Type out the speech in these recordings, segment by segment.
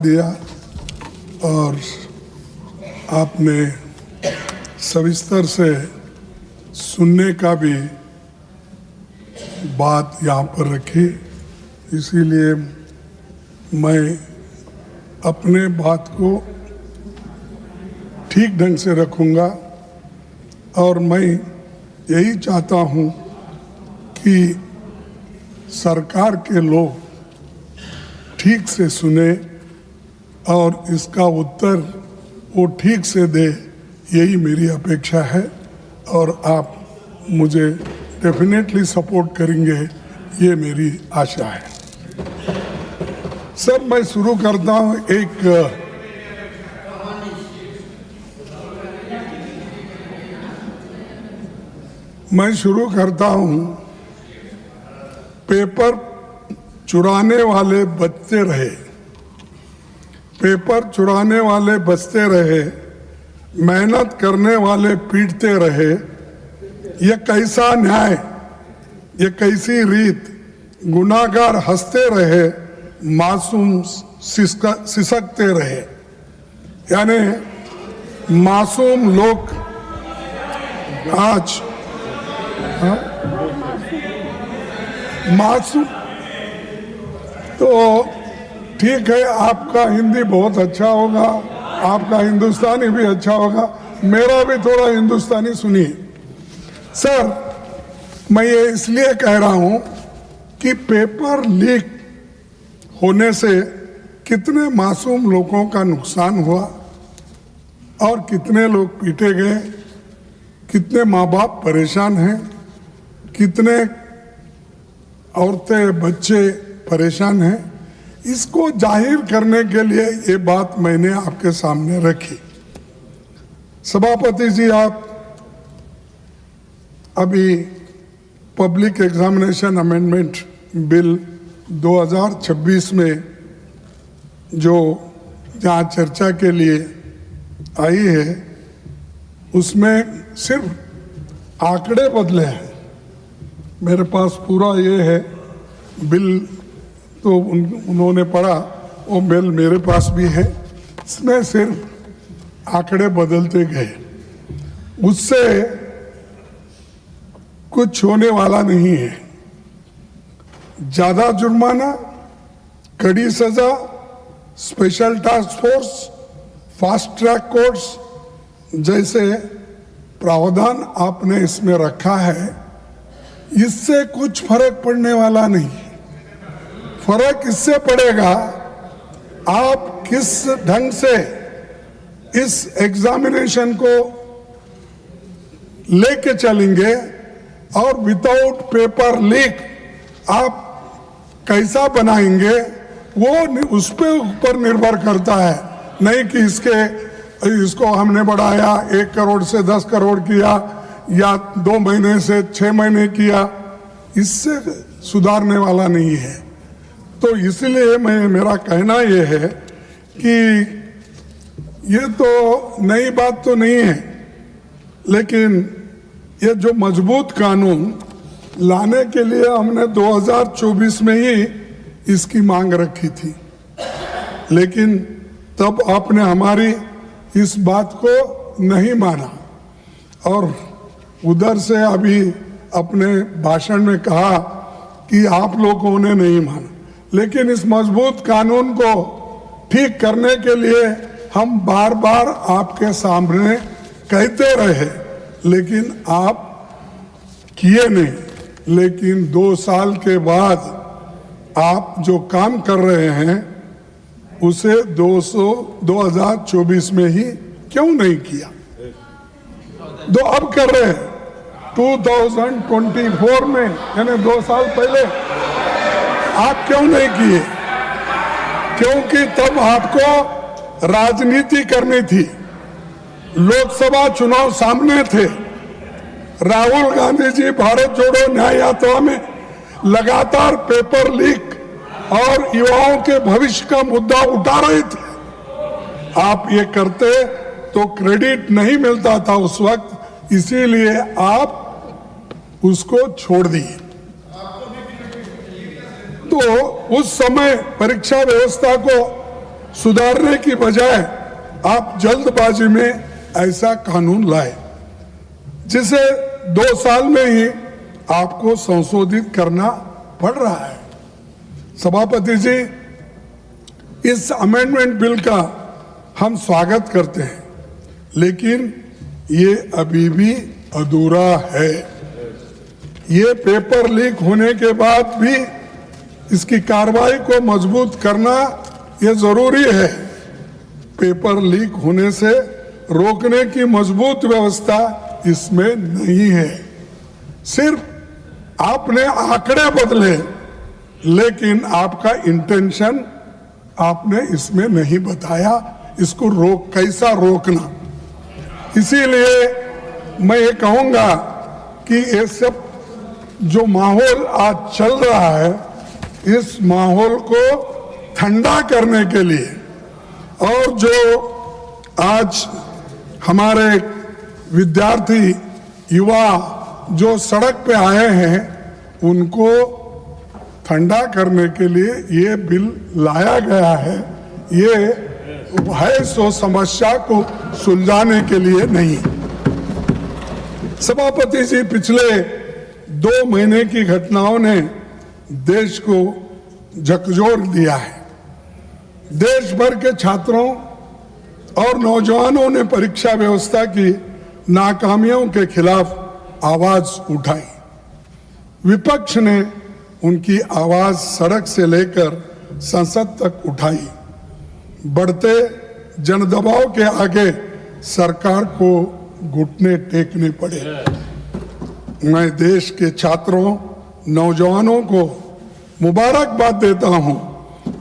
दिया और आपने सविस्तर से सुनने का भी बात यहाँ पर रखी, इसीलिए मैं अपने बात को ठीक ढंग से रखूँगा और मैं यही चाहता हूँ कि सरकार के लोग ठीक से सुने और इसका उत्तर वो ठीक से दे, यही मेरी अपेक्षा है और आप मुझे डेफिनेटली सपोर्ट करेंगे, ये मेरी आशा है। सर, मैं शुरू करता हूँ पेपर चुराने वाले बचते रहे, पेपर चुराने वाले बचते रहे, मेहनत करने वाले पीटते रहे। ये कैसा न्याय, ये कैसी रीत, गुनाहगार हंसते रहे, मासूम सिसकते रहे। यानी मासूम लोग आज मासूम तो ठीक है, आपका हिंदी बहुत अच्छा होगा, आपका हिंदुस्तानी भी अच्छा होगा, मेरा भी थोड़ा हिंदुस्तानी सुनिए। सर, मैं ये इसलिए कह रहा हूं कि पेपर लीक होने से कितने मासूम लोगों का नुकसान हुआ और कितने लोग पीटे गए, कितने माँ बाप परेशान हैं, कितने औरतें बच्चे परेशान हैं। इसको जाहिर करने के लिए ये बात मैंने आपके सामने रखी। सभापति जी, आप अभी पब्लिक एग्जामिनेशन अमेंडमेंट बिल 2026 में जो जहाँ चर्चा के लिए आई है, उसमें सिर्फ आंकड़े बदले हैं। मेरे पास पूरा ये है बिल, तो उन्होंने पढ़ा, वो बिल मेरे पास भी है, इसमें सिर्फ आंकड़े बदलते गए, उससे कुछ होने वाला नहीं है। ज्यादा जुर्माना, कड़ी सजा, special task force, fast track courts जैसे प्रावधान आपने इसमें रखा है, इससे कुछ फर्क पड़ने वाला नहीं। फर्क इससे पड़ेगा आप किस ढंग से इस एग्जामिनेशन को लेके चलेंगे और विदाउट पेपर लीक आप कैसा बनाएंगे, वो उस पे ऊपर निर्भर करता है। नहीं कि इसको हमने बढ़ाया 1 करोड़ से 10 करोड़ किया या 2 महीने से 6 महीने किया, इससे सुधारने वाला नहीं है। तो इसलिए मेरा कहना यह है कि ये तो नई बात तो नहीं है, लेकिन ये जो मजबूत कानून लाने के लिए हमने 2024 में ही इसकी मांग रखी थी, लेकिन तब आपने हमारी इस बात को नहीं माना और उधर से अभी अपने भाषण में कहा कि आप लोगों ने नहीं माना। लेकिन इस मजबूत कानून को ठीक करने के लिए हम बार बार आपके सामने कहते रहे, लेकिन आप किए नहीं। लेकिन 2 साल के बाद आप जो काम कर रहे हैं उसे 2024 में ही क्यों नहीं किया? तो अब कर रहे हैं 2024 में, यानी 2 साल पहले आप क्यों नहीं किए? क्योंकि तब आपको राजनीति करनी थी, लोकसभा चुनाव सामने थे। राहुल गांधी जी भारत जोड़ो न्याय यात्रा में लगातार पेपर लीक और युवाओं के भविष्य का मुद्दा उठा रहे थे। आप ये करते तो क्रेडिट नहीं मिलता था उस वक्त, इसीलिए आप उसको छोड़ दिए। तो उस समय परीक्षा व्यवस्था को सुधारने की बजाय आप जल्दबाजी में ऐसा कानून लाए जिसे 2 साल में ही आपको संशोधित करना पड़ रहा है। सभापति जी, इस अमेंडमेंट बिल का हम स्वागत करते हैं, लेकिन ये अभी भी अधूरा है। ये पेपर लीक होने के बाद भी इसकी कार्रवाई को मजबूत करना ये जरूरी है। पेपर लीक होने से रोकने की मजबूत व्यवस्था इसमें नहीं है। सिर्फ आपने आंकड़े बदले, लेकिन आपका इंटेंशन आपने इसमें नहीं बताया, इसको कैसा रोकना। इसीलिए मैं ये कहूंगा कि ये सब जो माहौल आज चल रहा है, इस माहौल को ठंडा करने के लिए और जो आज हमारे विद्यार्थी युवा जो सड़क पे आए हैं उनको ठंडा करने के लिए ये बिल लाया गया है। ये है सो समस्या को सुलझाने के लिए नहीं। सभापति जी, पिछले 2 महीने की घटनाओं ने देश को झकझोर दिया है। देश भर के छात्रों और नौजवानों ने परीक्षा व्यवस्था की नाकामियों के खिलाफ आवाज उठाई। विपक्ष ने उनकी आवाज सड़क से लेकर संसद तक उठाई। बढ़ते जनदबाव के आगे सरकार को घुटने टेकने पड़े। मैं देश के छात्रों, नौजवानों को मुबारकबाद देता हूं।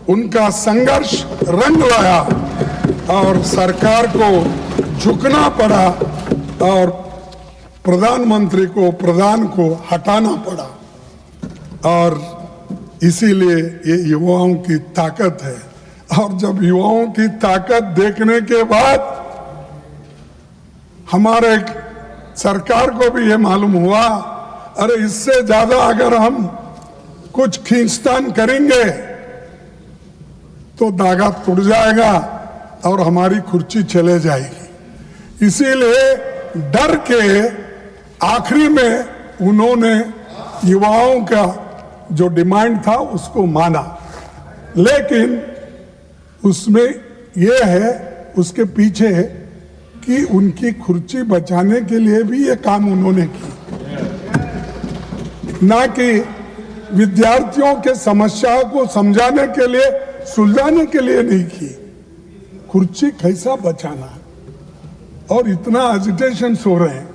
उनका संघर्ष रंग लाया और सरकार को झुकना पड़ा और प्रधानमंत्री को, प्रधान को हटाना पड़ा। और इसीलिए ये युवाओं की ताकत है। और जब युवाओं की ताकत देखने के बाद हमारे सरकार को भी ये मालूम हुआ, अरे इससे ज्यादा अगर हम कुछ खींचतान करेंगे तो धागा टूट जाएगा और हमारी कुर्सी चले जाएगी। इसीलिए डर के आखिरी में उन्होंने युवाओं का जो डिमांड था उसको माना, लेकिन उसमें यह है, उसके पीछे कि उनकी कुर्सी बचाने के लिए भी ये काम उन्होंने की, ना कि विद्यार्थियों के समस्याओं को समझाने के लिए, सुलझाने के लिए नहीं की। कुर्सी कैसा बचाना, और इतना एजिटेशन हो रहे हैं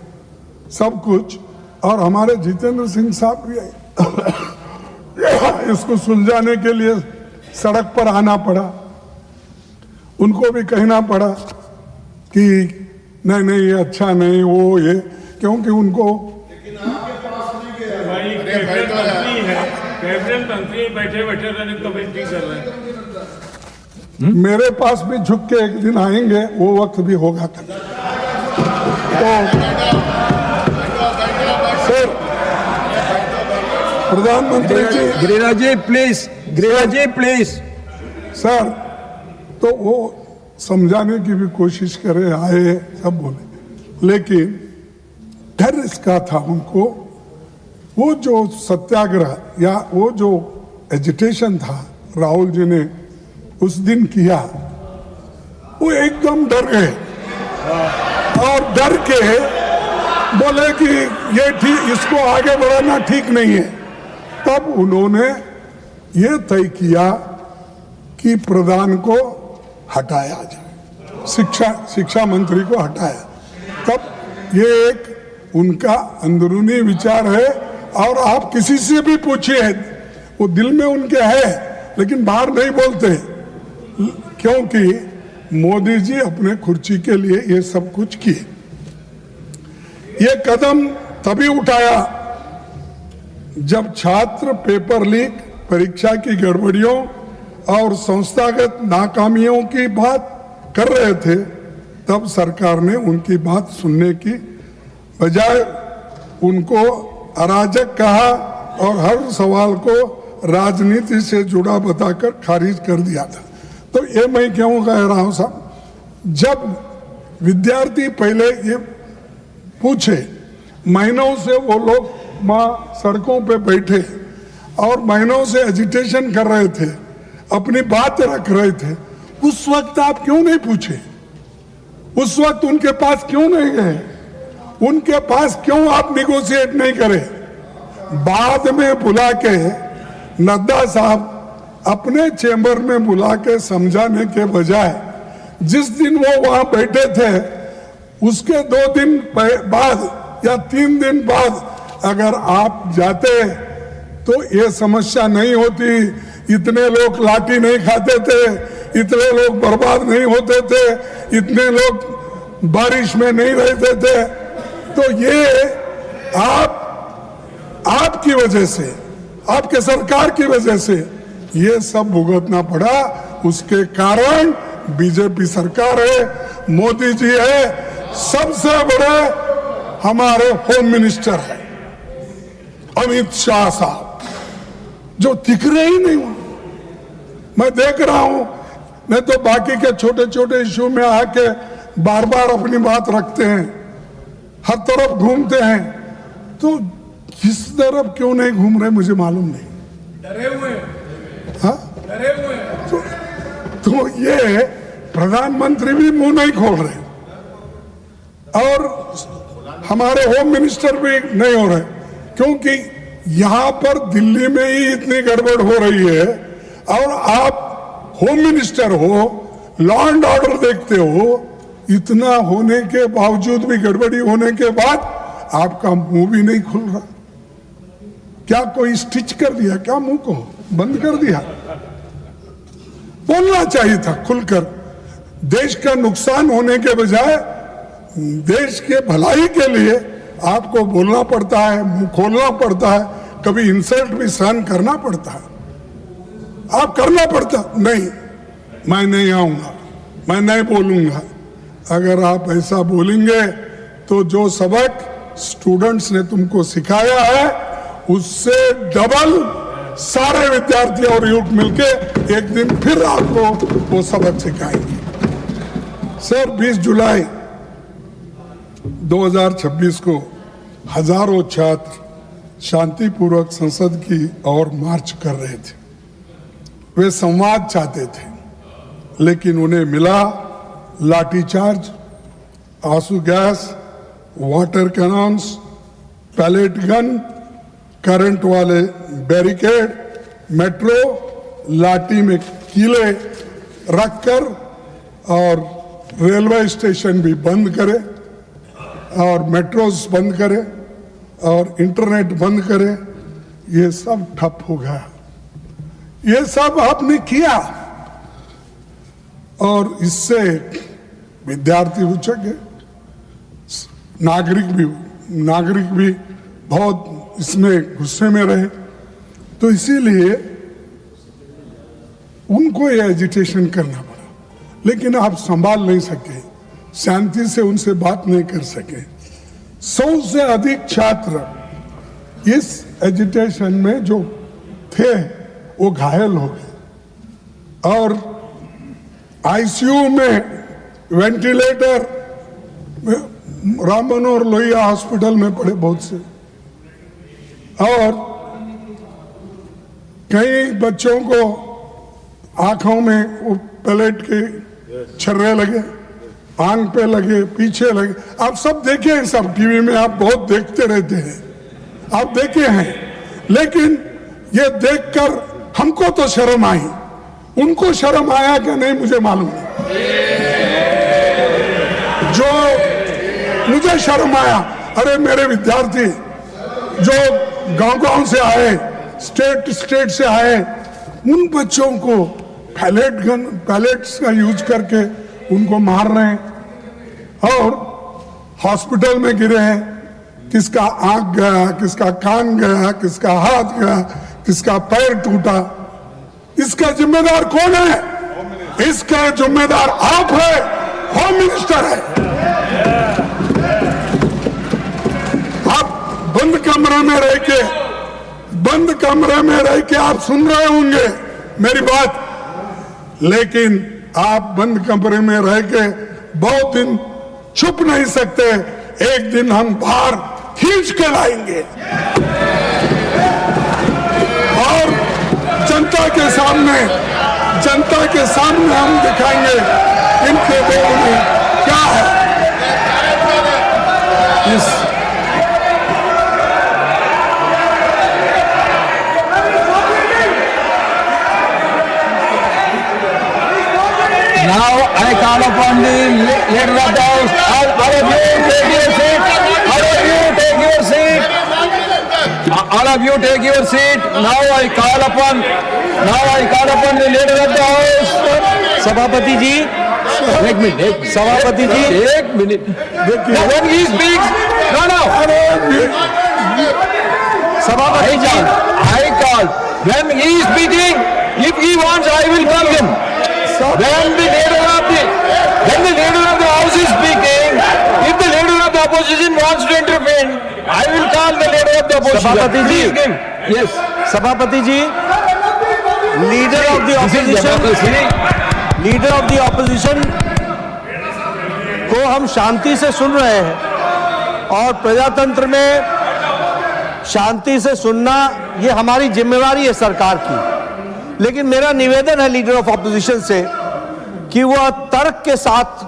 सब कुछ। और हमारे जितेंद्र सिंह साहब भी इसको सुलझाने के लिए सड़क पर आना पड़ा। उनको भी कहना पड़ा कि नहीं नहीं ये अच्छा नहीं, वो ये, क्योंकि उनको मंत्री बैठे बैठे कमेंट्री कर रहे हैं। मेरे पास भी झुक के एक दिन आएंगे, वो वक्त भी होगा। तो सर, प्रधानमंत्री जी, गिरिराज जी प्लीज सर, तो वो समझाने की भी कोशिश करे, आए सब बोले, लेकिन डर इसका था उनको। वो जो सत्याग्रह या वो जो एजिटेशन था राहुल जी ने उस दिन किया, वो एकदम डर गए और डर के बोले कि ये ठीक, इसको आगे बढ़ाना ठीक नहीं है। तब उन्होंने ये तय किया कि प्रधान को हटाया जाए, शिक्षा मंत्री को हटाया। तब ये एक उनका अंदरूनी विचार है, और आप किसी से भी पूछिए, वो दिल में उनके है लेकिन बाहर नहीं बोलते, क्योंकि मोदी जी अपने कुर्सी के लिए ये सब कुछ किए। ये कदम तभी उठाया जब छात्र पेपर लीक, परीक्षा की गड़बड़ियों और संस्थागत नाकामियों की बात कर रहे थे। तब सरकार ने उनकी बात सुनने की बजाय उनको अराजक कहा और हर सवाल को राजनीति से जुड़ा बताकर खारिज कर दिया था। तो ये मैं क्यों कह रहा हूं साहब, जब विद्यार्थी पहले ये पूछे, महीनों से वो लोग वहां सड़कों पे बैठे और महीनों से एजिटेशन कर रहे थे, अपनी बात रख रहे थे, उस वक्त आप क्यों नहीं पूछे? उस वक्त उनके पास क्यों नहीं गए? उनके पास क्यों आप निगोशिएट नहीं करे? बाद में बुला के नड्डा साहब अपने चेंबर में बुला के समझाने के बजाय जिस दिन वो वहां बैठे थे उसके 2 दिन बाद या 3 दिन बाद अगर आप जाते तो ये समस्या नहीं होती, इतने लोग लाठी नहीं खाते थे, इतने लोग बर्बाद नहीं होते थे, इतने लोग बारिश में नहीं रहते थे। तो ये आपकी वजह से, आपके सरकार की वजह से ये सब भुगतना पड़ा। उसके कारण बीजेपी सरकार है, मोदी जी है, सबसे बड़े हमारे होम मिनिस्टर है अमित शाह साहब, जो दिख रहे ही नहीं। मैं देख रहा हूं, नहीं तो बाकी के छोटे छोटे इश्यू में आके बार बार अपनी बात रखते हैं, हर तरफ घूमते हैं, तो किस तरफ क्यों नहीं घूम रहे मुझे मालूम नहीं। डरे हुए, हाँ, डरे हुए। तो ये प्रधानमंत्री भी मुंह नहीं खोल रहे और हमारे होम मिनिस्टर भी नहीं हो रहे, क्योंकि यहां पर दिल्ली में ही इतनी गड़बड़ हो रही है और आप होम मिनिस्टर हो, लॉ एंड ऑर्डर देखते हो, इतना होने के बावजूद भी, गड़बड़ी होने के बाद आपका मुंह भी नहीं खुल रहा। क्या कोई स्टिच कर दिया क्या? मुंह को बंद कर दिया? बोलना चाहिए था खुलकर। देश का नुकसान होने के बजाय देश के भलाई के लिए आपको बोलना पड़ता है, मुंह खोलना पड़ता है, कभी इंसल्ट भी सहन करना पड़ता है। आप करना पड़ता नहीं, मैं नहीं आऊंगा, मैं नहीं बोलूंगा। अगर आप ऐसा बोलेंगे तो जो सबक स्टूडेंट्स ने तुमको सिखाया है उससे डबल सारे विद्यार्थी और युवक मिलके एक दिन फिर आपको वो सबक सिखाएंगे। सर, 20 जुलाई 2026 को हजारों छात्र शांतिपूर्वक संसद की ओर मार्च कर रहे थे। वे संवाद चाहते थे, लेकिन उन्हें मिला लाठीचार्ज, आंसू gas, water cannons, pellet gun, current वाले बैरिकेड, मेट्रो लाठी में कीले रखकर और रेलवे स्टेशन भी बंद करे और मेट्रोस बंद करे और इंटरनेट बंद करे। ये सब ठप हो गया। ये सब आपने किया और इससे विद्यार्थी उचक गए, नागरिक भी बहुत इसमें गुस्से में रहे। तो इसीलिए उनको ये एजिटेशन करना पड़ा, लेकिन आप संभाल नहीं सके, शांति से उनसे बात नहीं कर सके। 100 से अधिक छात्र इस एजिटेशन में जो थे वो घायल हो गए और आईसीयू में वेंटिलेटर राम मनोहर लोहिया हॉस्पिटल में पड़े बहुत से, और कई बच्चों को आंखों में वो पैलेट के छर्रे लगे, आंख पे लगे, पीछे लगे। आप सब देखे हैं, सब टीवी में आप बहुत देखते रहते हैं, आप देखे हैं। लेकिन ये देखकर हमको तो शर्म आई, उनको शर्म आया कि नहीं मुझे मालूम नहीं। जो मुझे शर्म आया, अरे मेरे विद्यार्थी जो गांव से आए, स्टेट से आए, उन बच्चों को पैलेट्स का यूज करके उनको मार रहे हैं और हॉस्पिटल में गिरे हैं। किसका आंख गया, किसका कान गया, किसका हाथ गया, किसका पैर टूटा। इसका जिम्मेदार कौन है? इसका जिम्मेदार आप है, होम मिनिस्टर है। आप बंद कमरे में रह के आप सुन रहे होंगे मेरी बात। लेकिन आप बंद कमरे में रह के बहुत दिन छुप नहीं सकते। एक दिन हम बाहर खींच के लाएंगे और जनता के सामने हम दिखाएंगे इनके दोनों में क्या है। Now I call upon the leader of the House. All of you take your seat. All of you take your seat. All of you take your seat. Now I call upon the leader of the House. सभापति जी, एक minute, सभापति जी, एक minute. When he speaks, no. सभापति जी, I call. When he is speaking, if he wants, I will call him. When the leader of the House is speaking, if the leader of the opposition wants to intervene, I will call the leader of the opposition. सभापति जी, Yes. सभापति जी, leader of the opposition को हम शांति से सुन रहे हैं और प्रजातंत्र में शांति से सुनना ये हमारी जिम्मेवारी है सरकार की। लेकिन मेरा निवेदन है लीडर ऑफ ऑपोजिशन से कि वह तर्क के साथ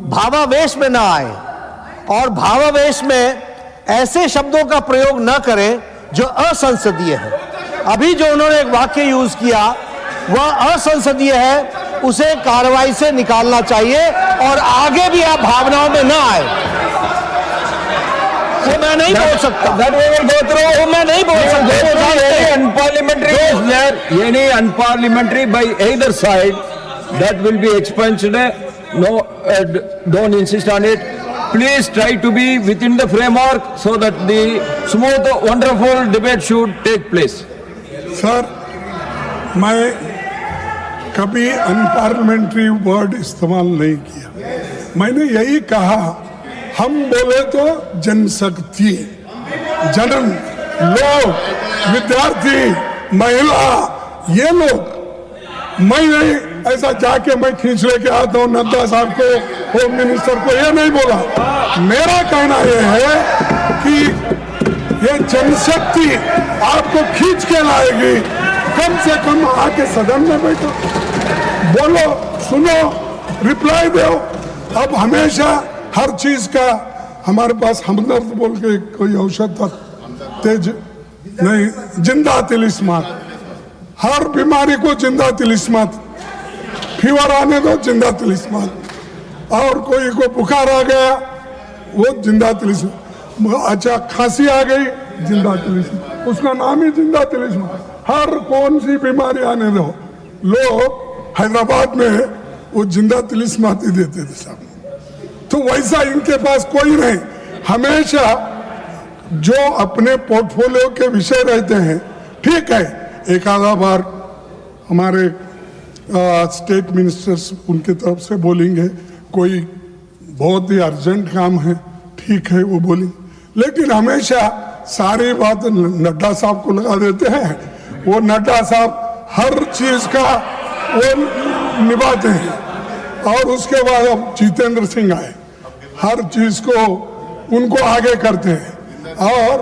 भावावेश में ना आए और भावावेश में ऐसे शब्दों का प्रयोग न करें जो असंसदीय है। अभी जो उन्होंने एक वाक्य यूज किया वह असंसदीय है, उसे कार्रवाई से निकालना चाहिए और आगे भी आप भावनाओं में ना आए। वो मैं नहीं बोल सकता, वो मैं नहीं बोल सकता। Unparliamentary is there, any unparliamentary by either side, that will be expunged. No, don't insist on it. Please try to be within the framework so that the smooth, wonderful debate should take place. Sir, मैं कभी unparliamentary word इस्तेमाल नहीं किया। मैंने यही कहा, हम बोले तो जनशक्ति, जनन, लोग, विद्यार्थी, महिला, ये लोग। मैं नहीं ऐसा जाके मैं खींच लेके आता हूँ नड्डा साहब को, होम मिनिस्टर को, ये नहीं बोला। मेरा कहना ये है कि ये जनशक्ति आपको खींच के लाएगी। कम से कम आके सदन में बैठो, बोलो, सुनो, रिप्लाई दो। अब हमेशा हर चीज का हमारे पास हमदर्द बोल के कोई औषध था, तेज नहीं, जिंदा तिलिस्मात, हर बीमारी को जिंदा तिलिस्मात, फीवर आने दो जिंदा तिलिस्मात, और कोई को बुखार आ गया वो जिंदा तिलिस्मात, अच्छा खांसी आ गई जिंदा तिलिस्मात, उसका नाम ही जिंदा तिलिस्मात। हर कौन सी बीमारी आने दो, लोग हैदराबाद में वो जिंदा तिलिस्मात ही देते थे साहब। तो वैसा इनके पास कोई नहीं, हमेशा जो अपने पोर्टफोलियो के विषय रहते हैं, ठीक है, एक आधा बार हमारे स्टेट मिनिस्टर्स उनके तरफ से बोलेंगे, कोई बहुत ही अर्जेंट काम है, ठीक है वो बोलेंगे, लेकिन हमेशा सारी बात नड्डा साहब को लगा देते हैं। वो नड्डा साहब हर चीज का वो निभाते हैं। और उसके बाद अब जितेंद्र सिंह आए, हर चीज को उनको आगे करते हैं। और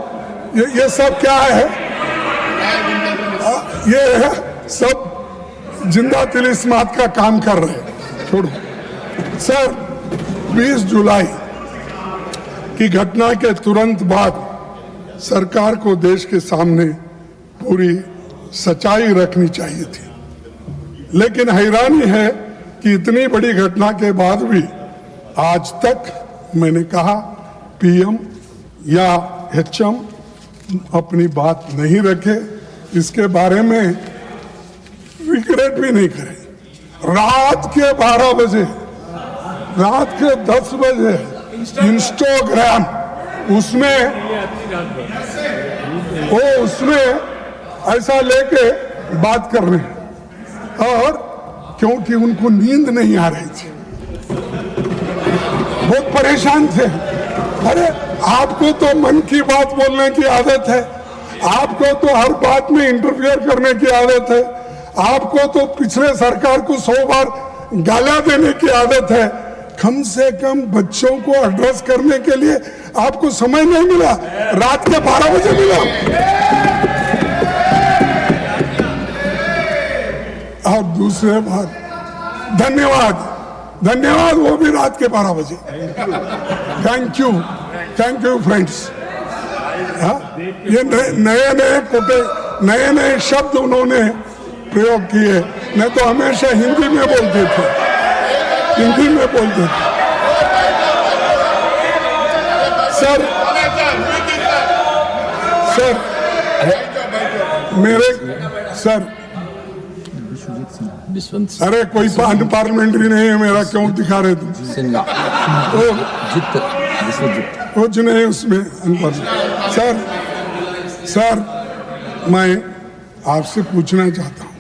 ये सब क्या है, ये सब जिंदा तिलिस्मात का काम कर रहे हैं। छोड़ो सर, 20 जुलाई की घटना के तुरंत बाद सरकार को देश के सामने पूरी सच्चाई रखनी चाहिए थी, लेकिन हैरानी है कि इतनी बड़ी घटना के बाद भी आज तक मैंने कहा पीएम या एचएम अपनी बात नहीं रखे, इसके बारे में रिग्रेट भी नहीं करे। रात के 12 बजे, रात के 10 बजे इंस्टाग्राम उसमें ऐसा लेके बात कर रहे हैं, और क्योंकि उनको नींद नहीं आ रही थी, बहुत परेशान थे। अरे आपको तो मन की बात बोलने की आदत है, आपको तो हर बात में इंटरफियर करने की आदत है, आपको तो पिछले सरकार को 100 बार गालियां देने की आदत है, कम से कम बच्चों को एड्रेस करने के लिए आपको समय नहीं मिला, रात के 12 बजे मिला। और दूसरे बात, धन्यवाद, वो भी रात के 12 बजे। Thank you friends. ये नए शब्द उन्होंने प्रयोग किए, नहीं तो हमेशा हिंदी में बोलते थे। सर अरे कोई पार्लियामेंट्री नहीं है मेरा, क्यों दिखा रहे तुम? कुछ नहीं उसमें सर मैं आपसे पूछना चाहता हूं,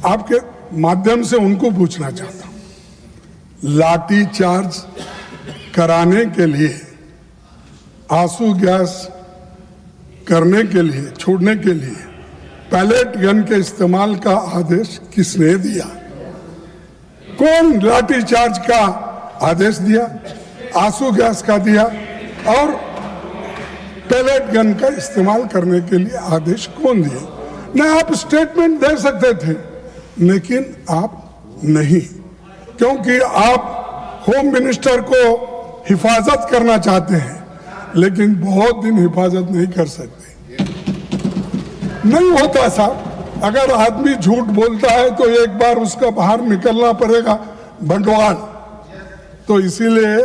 आपके माध्यम से उनको पूछना चाहता हूं, लाठी चार्ज कराने के लिए, आंसू गैस करने के लिए, छोड़ने के लिए पैलेट गन के इस्तेमाल का आदेश किसने दिया? कौन लाठी चार्ज का आदेश दिया, आंसू गैस का दिया और पैलेट गन का इस्तेमाल करने के लिए आदेश कौन दिए? न आप स्टेटमेंट दे सकते थे, लेकिन आप नहीं, क्योंकि आप होम मिनिस्टर को हिफाजत करना चाहते हैं, लेकिन बहुत दिन हिफाजत नहीं कर सकते। नहीं होता साहब, अगर आदमी झूठ बोलता है तो एक बार उसका बाहर निकलना पड़ेगा बंटवाल। तो इसीलिए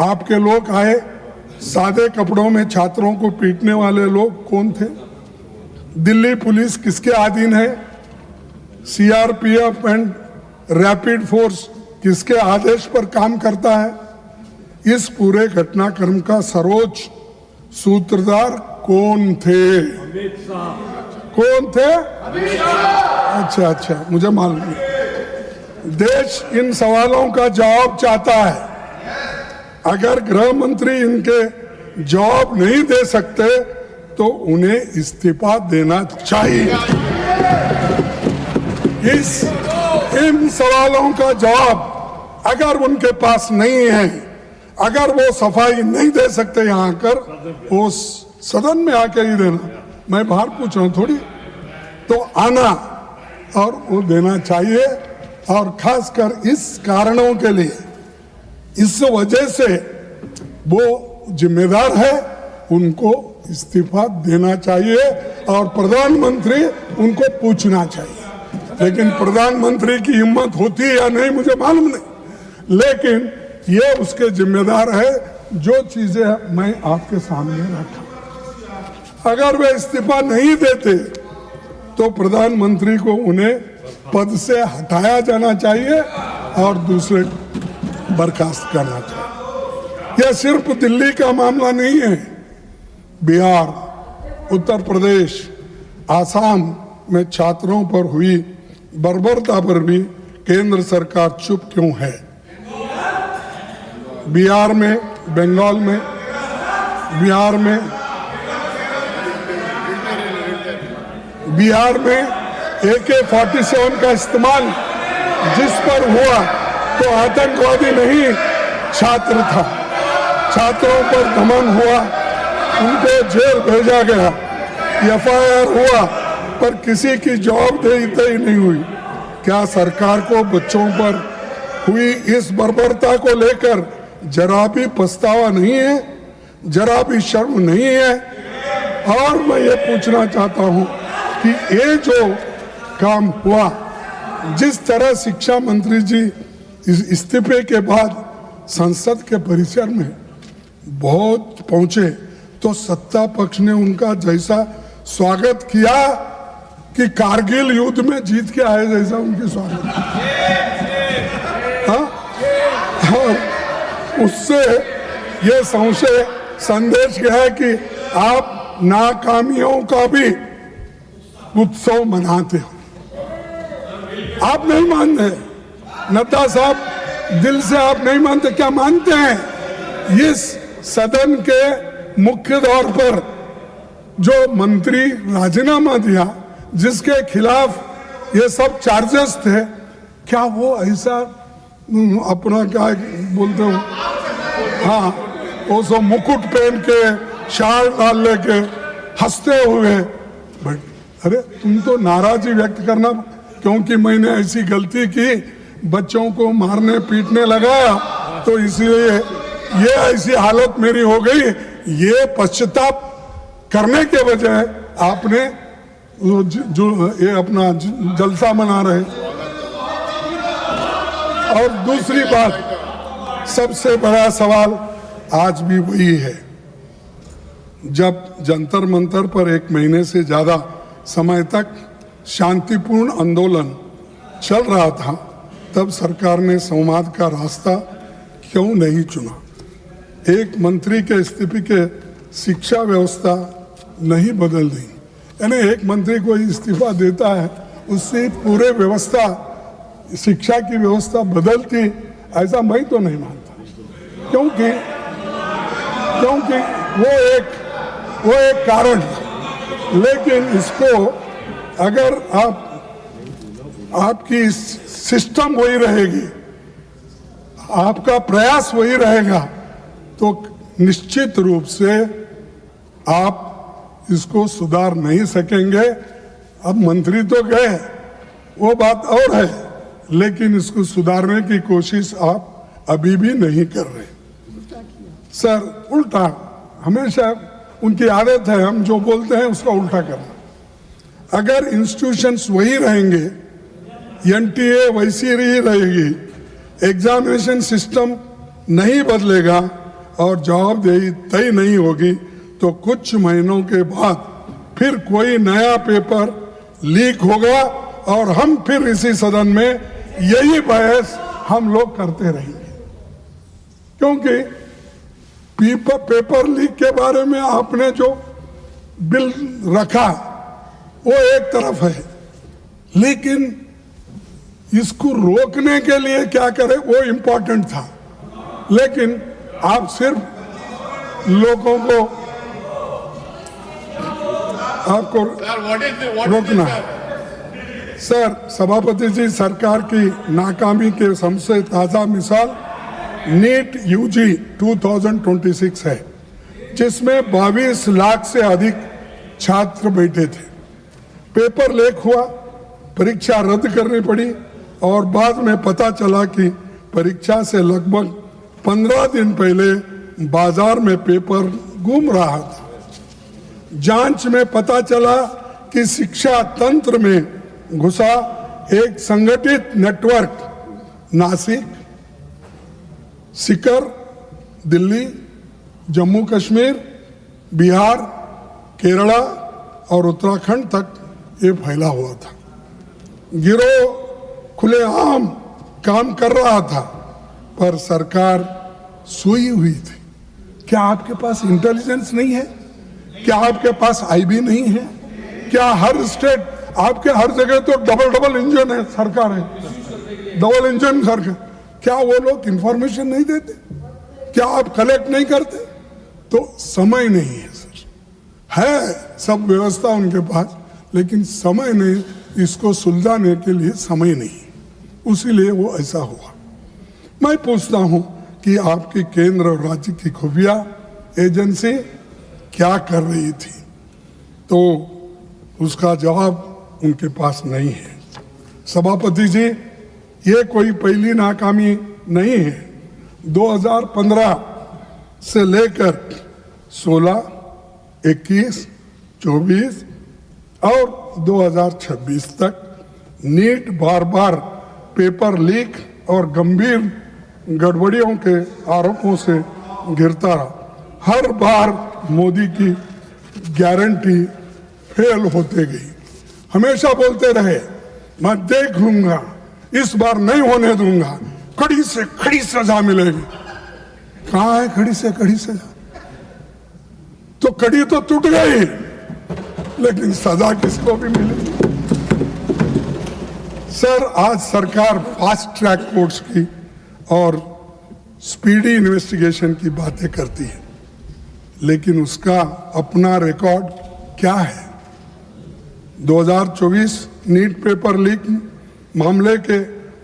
आपके लोग आए, सादे कपड़ों में छात्रों को पीटने वाले लोग कौन थे? दिल्ली पुलिस किसके अधीन है? सीआरपीएफ एंड रैपिड फोर्स किसके आदेश पर काम करता है? इस पूरे घटनाक्रम का सर्वोच्च सूत्रधार कौन थे? कौन थे? अच्छा, मुझे मालूम नहीं। देश इन सवालों का जवाब चाहता है। अगर गृह मंत्री इनके जवाब नहीं दे सकते तो उन्हें इस्तीफा देना चाहिए। इन सवालों का जवाब अगर उनके पास नहीं है, अगर वो सफाई नहीं दे सकते यहाँ आकर, वो सदन में आकर ही देना, मैं बाहर पूछ रहा हूँ थोड़ी, तो आना और वो देना चाहिए। और खासकर इस कारणों के लिए, इस वजह से वो जिम्मेदार है, उनको इस्तीफा देना चाहिए और प्रधानमंत्री उनको पूछना चाहिए। लेकिन प्रधानमंत्री की हिम्मत होती है या नहीं मुझे मालूम नहीं, लेकिन ये उसके जिम्मेदार है। जो चीजें मैं आपके सामने रखा, अगर वे इस्तीफा नहीं देते तो प्रधानमंत्री को उन्हें पद से हटाया जाना चाहिए और दूसरे बर्खास्त करना चाहिए। यह सिर्फ दिल्ली का मामला नहीं है, बिहार, उत्तर प्रदेश, आसाम में छात्रों पर हुई बर्बरता पर भी केंद्र सरकार चुप क्यों है? बिहार में, बंगाल में, बिहार में AK-47 का इस्तेमाल जिस पर हुआ तो आतंकवादी नहीं, छात्र था। छात्रों पर दमन हुआ, उनको जेल भेजा गया, FIR हुआ, पर किसी की जवाबदेही नहीं हुई। क्या सरकार को बच्चों पर हुई इस बर्बरता को लेकर जरा भी पछतावा नहीं है, जरा भी शर्म नहीं है? और मैं ये पूछना चाहता हूँ कि ये जो काम हुआ, जिस तरह शिक्षा मंत्री जी इस्तीफे के बाद संसद के परिसर में बहुत पहुंचे, तो सत्ता पक्ष ने उनका जैसा स्वागत किया कि कारगिल युद्ध में जीत के आए जैसा उनकी स्वागत। हाँ, और उससे ये संदेश गया कि आप नाकामियों का भी उत्सव मनाते हो। आप नहीं मानते, नड्डा साहब, दिल से आप नहीं मानते, क्या मानते हैं? इस सदन के मुख्य तौर पर जो मंत्री राजीनामा दिया, जिसके खिलाफ ये सब चार्जेस थे। क्या वो ऐसा अपना क्या बोलते हो, हाँ, वो सब मुकुट पहन के शाल डाल लेके हंसते हुए, बट अरे तुम तो नाराजगी व्यक्त करना क्योंकि मैंने ऐसी गलती की, बच्चों को मारने पीटने लगाया, तो इसलिए ये ऐसी हालत मेरी हो गई। ये पश्चाताप करने के बजाय आपने जो ये अपना जलसा मना रहे। और दूसरी बात, सबसे बड़ा सवाल आज भी वही है। जब जंतर मंतर पर 1 महीने से ज्यादा समय तक शांतिपूर्ण आंदोलन चल रहा था, तब सरकार ने संवाद का रास्ता क्यों नहीं चुना? एक मंत्री के इस्तीफे के शिक्षा व्यवस्था नहीं बदल दी, यानी एक मंत्री को इस्तीफा देता है उससे पूरे व्यवस्था, शिक्षा की व्यवस्था बदलती, ऐसा मैं तो नहीं मानता। क्योंकि वो एक कारण है। लेकिन इसको अगर आपकी सिस्टम वही रहेगी, आपका प्रयास वही रहेगा, तो निश्चित रूप से आप इसको सुधार नहीं सकेंगे। अब मंत्री तो गए, वो बात और है, लेकिन इसको सुधारने की कोशिश आप अभी भी नहीं कर रहे। सर, उल्टा हमेशा उनकी आदत है, हम जो बोलते हैं उसका उल्टा करना। अगर इंस्टीट्यूशंस वही रहेंगे, एनटीए वैसी ही रहेगी, एग्जामिनेशन सिस्टम नहीं बदलेगा और जवाबदेही तय नहीं होगी, तो कुछ महीनों के बाद फिर कोई नया पेपर लीक होगा और हम फिर इसी सदन में यही बहस हम लोग करते रहेंगे। क्योंकि पेपर लीक के बारे में आपने जो बिल रखा वो एक तरफ है, लेकिन इसको रोकने के लिए क्या करें वो इम्पोर्टेंट था। लेकिन आप सिर्फ लोगों को आपको रोकना है। सर, सभापति जी, सरकार की नाकामी के सबसे ताजा मिसाल नीट यूजी 2026 है, जिसमें 22 लाख से अधिक छात्र बैठे थे। पेपर लीक हुआ, परीक्षा रद्द करनी पड़ी और बाद में पता चला कि परीक्षा से लगभग 15 दिन पहले बाजार में पेपर गुम रहा था। जांच में पता चला कि शिक्षा तंत्र में घुसा एक संगठित नेटवर्क नासिक, सीकर, दिल्ली, जम्मू कश्मीर, बिहार, केरला और उत्तराखंड तक ये फैला हुआ था। गिरोह खुलेआम काम कर रहा था, पर सरकार सोई हुई थी। क्या आपके पास इंटेलिजेंस नहीं है? क्या आपके पास आईबी नहीं है? क्या हर स्टेट, आपके हर जगह तो डबल इंजन है, सरकार है, डबल इंजन सरकार, क्या वो लोग इंफॉर्मेशन नहीं देते? क्या आप कलेक्ट नहीं करते? तो समय नहीं है सर, है सब व्यवस्था उनके पास, लेकिन समय नहीं, इसको सुलझाने के लिए समय नहीं, उसीलिए वो ऐसा हुआ। मैं पूछता हूं कि आपकी केंद्र और राज्य की खुफिया एजेंसी क्या कर रही थी, तो उसका जवाब उनके पास नहीं है। सभापति जी, ये कोई पहली नाकामी नहीं है। 2015 से लेकर 16, 21, 24 और 2026 तक नीट बार बार पेपर लीक और गंभीर गड़बड़ियों के आरोपों से घिरता रहा। हर बार मोदी की गारंटी फेल होते गई। हमेशा बोलते रहे, मैं देख लूंगा, इस बार नहीं होने दूंगा, कड़ी से कड़ी सजा मिलेगी। कहां है कड़ी से कड़ी सजा? तो कड़ी तो टूट गई, लेकिन सजा किसको भी मिलेगी? सर, आज सरकार फास्ट ट्रैक कोर्ट्स की और स्पीडी इन्वेस्टिगेशन की बातें करती है, लेकिन उसका अपना रिकॉर्ड क्या है? 2024 नीट पेपर लीक मामले के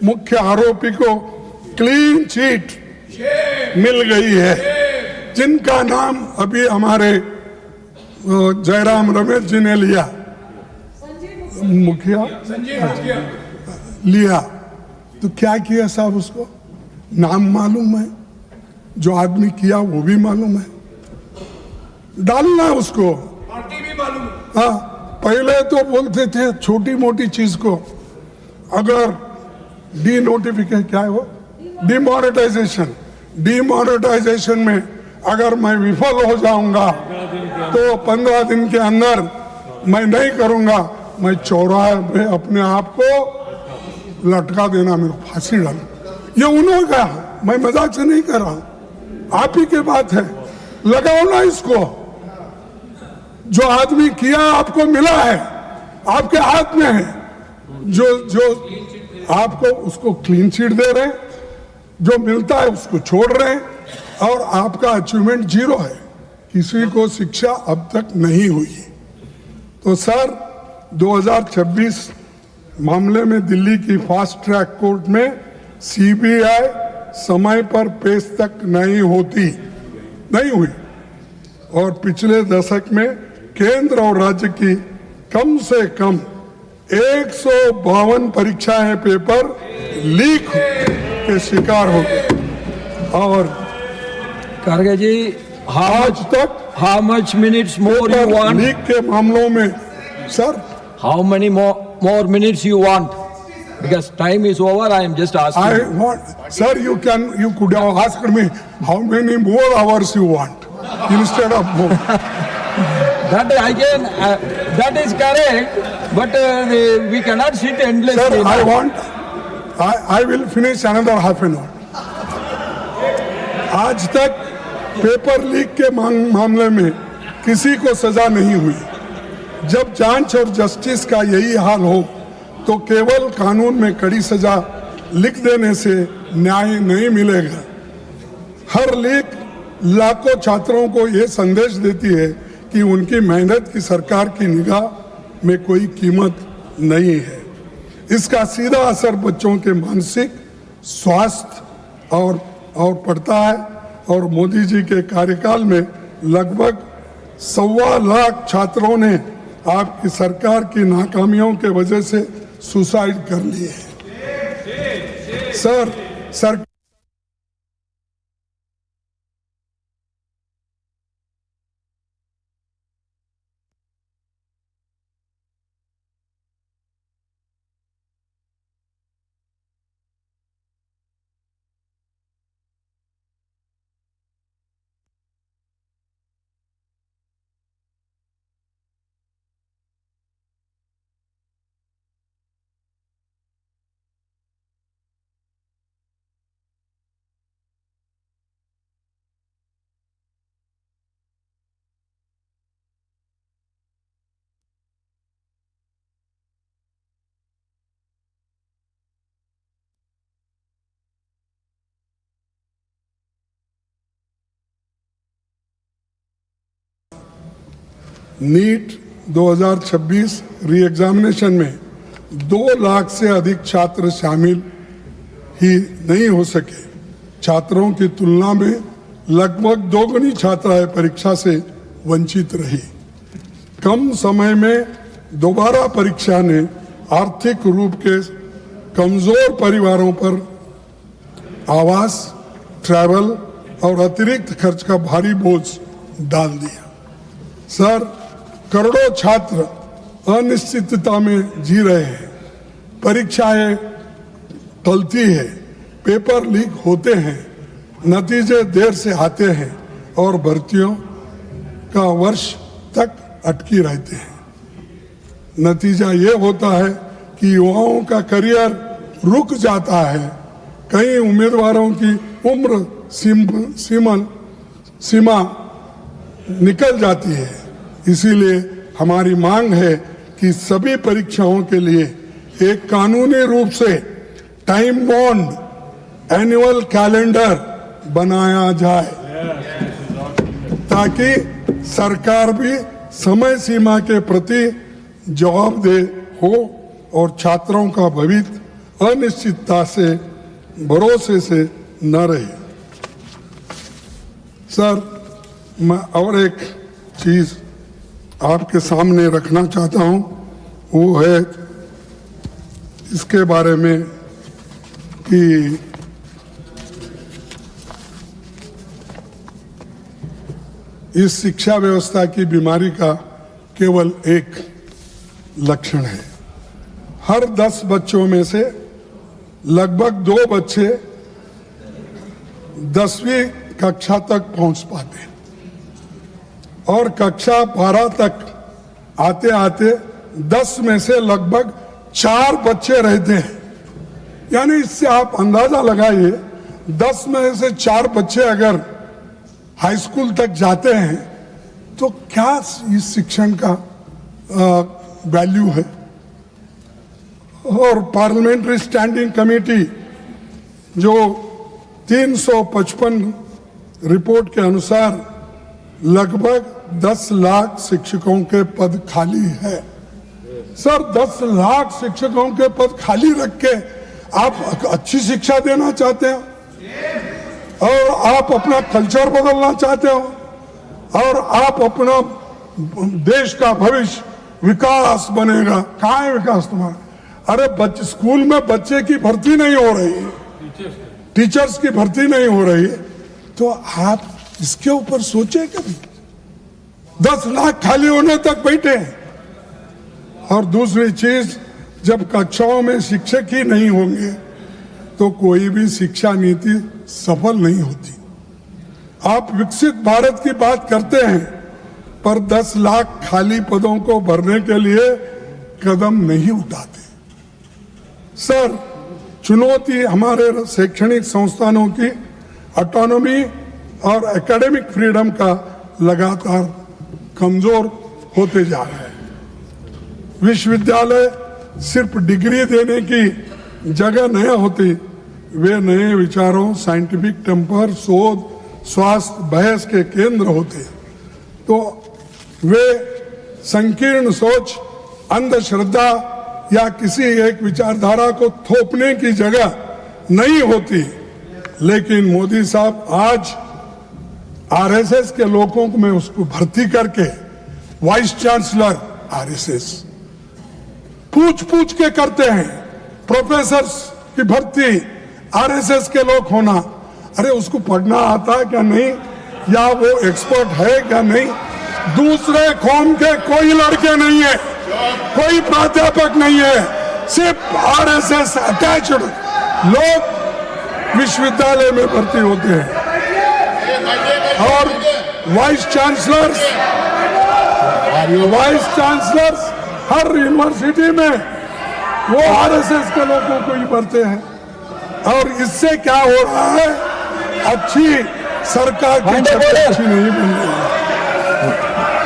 मुख्य आरोपी को क्लीन चिट मिल गई है, जिनका नाम अभी हमारे जयराम रमेश जी ने लिया, मुखिया लिया। तो क्या किया साहब, उसको नाम मालूम है, जो आदमी किया वो भी मालूम है, डालना उसको पार्टी भी मालूम है। हाँ, पहले तो बोलते थे छोटी मोटी चीज को, अगर डी नोटिफिकेशन क्या है वो, डिमोनेटाइजेशन में अगर मैं विफल हो जाऊंगा तो 15 दिन के अंदर मैं नहीं करूंगा, मैं चौराहे पे अपने आप को लटका देना, मेरे फांसी डाल। ये उन्होंने कहा, मैं मजाक से नहीं कर रहा हूं, आप ही के बात है, लगाओ ना इसको। जो आदमी किया आपको मिला है, आपके हाथ में है, जो आपको उसको क्लीन चिट दे रहे हैं, जो मिलता है उसको छोड़ रहे हैं, और आपका अचीवमेंट 0 है, किसी को शिक्षा अब तक नहीं हुई। तो सर 2026 मामले में दिल्ली की फास्ट ट्रैक कोर्ट में सीबीआई समय पर पेश तक नहीं हुई, और पिछले दशक में केंद्र और राज्य की कम से कम 152 परीक्षाएं पेपर लीक के शिकार हो गए। और खड़गे जी, आज तक how much minutes more you want? Leak के मामलों में sir, How many more minutes you want? Because time is over. I am just asking. I want, sir, you could have asked me how many more hours you want instead of more. That again, that is correct. But we cannot sit endlessly. Sir, now. I will finish another half an hour. आज तक paper leak के मामले में किसी को सजा नहीं हुई। जब जांच और जस्टिस का यही हाल हो तो केवल कानून में कड़ी सजा लिख देने से न्याय नहीं मिलेगा। हर लीक लाखों छात्रों को यह संदेश देती है कि उनकी मेहनत की सरकार की निगाह में कोई कीमत नहीं है। इसका सीधा असर बच्चों के मानसिक स्वास्थ्य और पड़ता है, और मोदी जी के कार्यकाल में लगभग 1.25 लाख छात्रों ने आपकी सरकार की नाकामियों के वजह से सुसाइड कर लिए हैं। सर नीट 2026 री एग्जामिनेशन में 2 लाख से अधिक छात्र शामिल ही नहीं हो सके। छात्रों की तुलना में लगभग दोगुनी छात्राएं परीक्षा से वंचित रही। कम समय में दोबारा परीक्षा ने आर्थिक रूप के कमजोर परिवारों पर आवास, ट्रैवल और अतिरिक्त खर्च का भारी बोझ डाल दिया। सर, करोड़ों छात्र अनिश्चितता में जी रहे हैं, परीक्षाएं टलती है, पेपर लीक होते हैं, नतीजे देर से आते हैं और भर्तियों का वर्ष तक अटकी रहते हैं। नतीजा ये होता है कि युवाओं का करियर रुक जाता है। कई उम्मीदवारों की उम्र सीमा निकल जाती है। इसीलिए हमारी मांग है कि सभी परीक्षाओं के लिए एक कानूनी रूप से टाइम बॉन्ड एनुअल कैलेंडर बनाया जाए, ताकि सरकार भी समय सीमा के प्रति जवाबदेह हो और छात्रों का भविष्य अनिश्चितता से, भरोसे से न रहे। सर, मैं और एक चीज आपके सामने रखना चाहता हूं, वो है इसके बारे में कि इस शिक्षा व्यवस्था की बीमारी का केवल एक लक्षण है। हर 10 बच्चों में से लगभग 2 बच्चे 10वीं कक्षा तक पहुंच पाते हैं और कक्षा 12 तक आते आते 10 में से लगभग 4 बच्चे रहते हैं। यानी इससे आप अंदाजा लगाइए, 10 में से 4 बच्चे अगर हाई स्कूल तक जाते हैं तो क्या इस शिक्षण का वैल्यू है। और पार्लियामेंट्री स्टैंडिंग कमेटी जो 355 रिपोर्ट के अनुसार लगभग 10 लाख शिक्षकों के पद खाली है। सर, 10 लाख शिक्षकों के पद खाली रख के आप अच्छी शिक्षा देना चाहते हो और आप अपना कल्चर बदलना चाहते हो और आप अपना देश का भविष्य, विकास बनेगा। कहाँ है विकास तुम्हारा? अरे स्कूल में बच्चे की भर्ती नहीं हो रही है, टीचर्स की भर्ती नहीं हो रही है, तो आप इसके ऊपर सोचे कभी? 10 लाख खाली होने तक बैठे हैं। और दूसरी चीज, जब कक्षाओं में शिक्षक ही नहीं होंगे तो कोई भी शिक्षा नीति सफल नहीं होती। आप विकसित भारत की बात करते हैं पर 10 लाख खाली पदों को भरने के लिए कदम नहीं उठाते। सर, चुनौती हमारे शैक्षणिक संस्थानों की ऑटोनॉमी और एकेडमिक फ्रीडम का लगातार कमजोर होते जा रहा है। विश्वविद्यालय सिर्फ डिग्री देने की जगह नहीं होती, वे नए विचारों, साइंटिफिक टेम्पर, शोध, स्वास्थ्य, बहस के केंद्र होते। तो वे संकीर्ण सोच, अंधश्रद्धा या किसी एक विचारधारा को थोपने की जगह नहीं होती। लेकिन मोदी साहब आज आरएसएस के लोगों को में उसको भर्ती करके वाइस चांसलर आरएसएस पूछ पूछ के करते हैं। प्रोफेसर की भर्ती आरएसएस के लोग होना, अरे उसको पढ़ना आता है क्या नहीं, या वो एक्सपर्ट है क्या नहीं। दूसरे कौम के कोई लड़के नहीं है, कोई प्राध्यापक नहीं है, सिर्फ आरएसएस अटैच्ड लोग विश्वविद्यालय में भर्ती होते हैं। और वाइस चांसलर्स हर यूनिवर्सिटी में वो आरएसएस के लोगों को ही भरते हैं। और इससे क्या हो रहा है, अच्छी सरकार की छवि अच्छी नहीं बन रही है।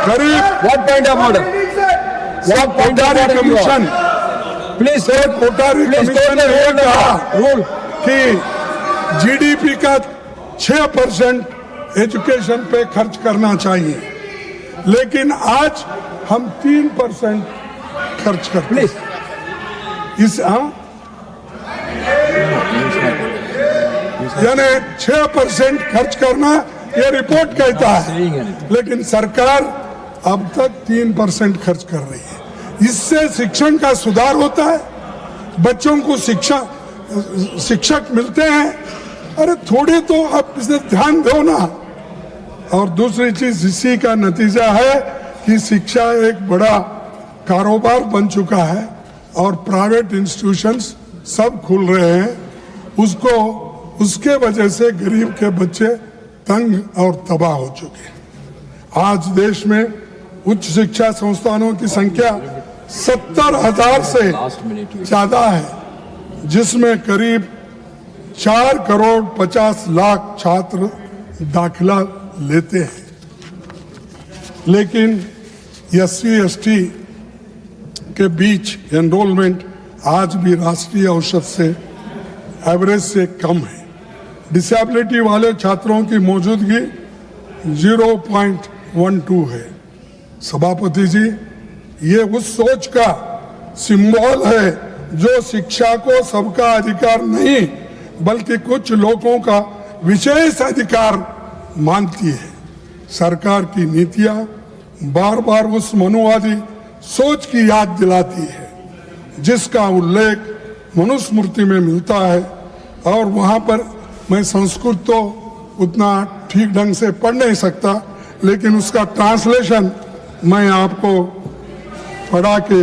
करीब What point of order? What point of order? Commission, Please, Kotari commission ने ये कहा rule. कि जीडीपी का 6% एजुकेशन पे खर्च करना चाहिए, लेकिन आज हम 3% खर्च करते हैं। इस यानी 6% खर्च करना ये रिपोर्ट कहता है, लेकिन सरकार अब तक 3% खर्च कर रही है। इससे शिक्षण का सुधार होता है, बच्चों को शिक्षक मिलते हैं। अरे थोड़े तो आप इसे ध्यान दो ना। और दूसरी चीज, इसी का नतीजा है कि शिक्षा एक बड़ा कारोबार बन चुका है और प्राइवेट इंस्टीट्यूशंस सब खुल रहे हैं। उसके वजह से गरीब के बच्चे तंग और तबाह हो चुके हैं। आज देश में उच्च शिक्षा संस्थानों की संख्या 70,000 से ज्यादा है, जिसमें करीब 4 करोड़ 50 लाख छात्र दाखिला लेते हैं। लेकिन SC/ST के बीच एनरोलमेंट आज भी राष्ट्रीय औसत से एवरेज से कम है। डिसेबिलिटी वाले छात्रों की मौजूदगी 0.12 है। सभापति जी, ये उस सोच का सिंबल है जो शिक्षा को सबका अधिकार नहीं बल्कि कुछ लोगों का विशेष अधिकार मानती है। सरकार की नीतियां बार बार उस मनुवादी सोच की याद दिलाती है जिसका उल्लेख मनुस्मृति में मिलता है। और वहां पर मैं संस्कृत तो उतना ठीक ढंग से पढ़ नहीं सकता, लेकिन उसका ट्रांसलेशन मैं आपको पढ़ा के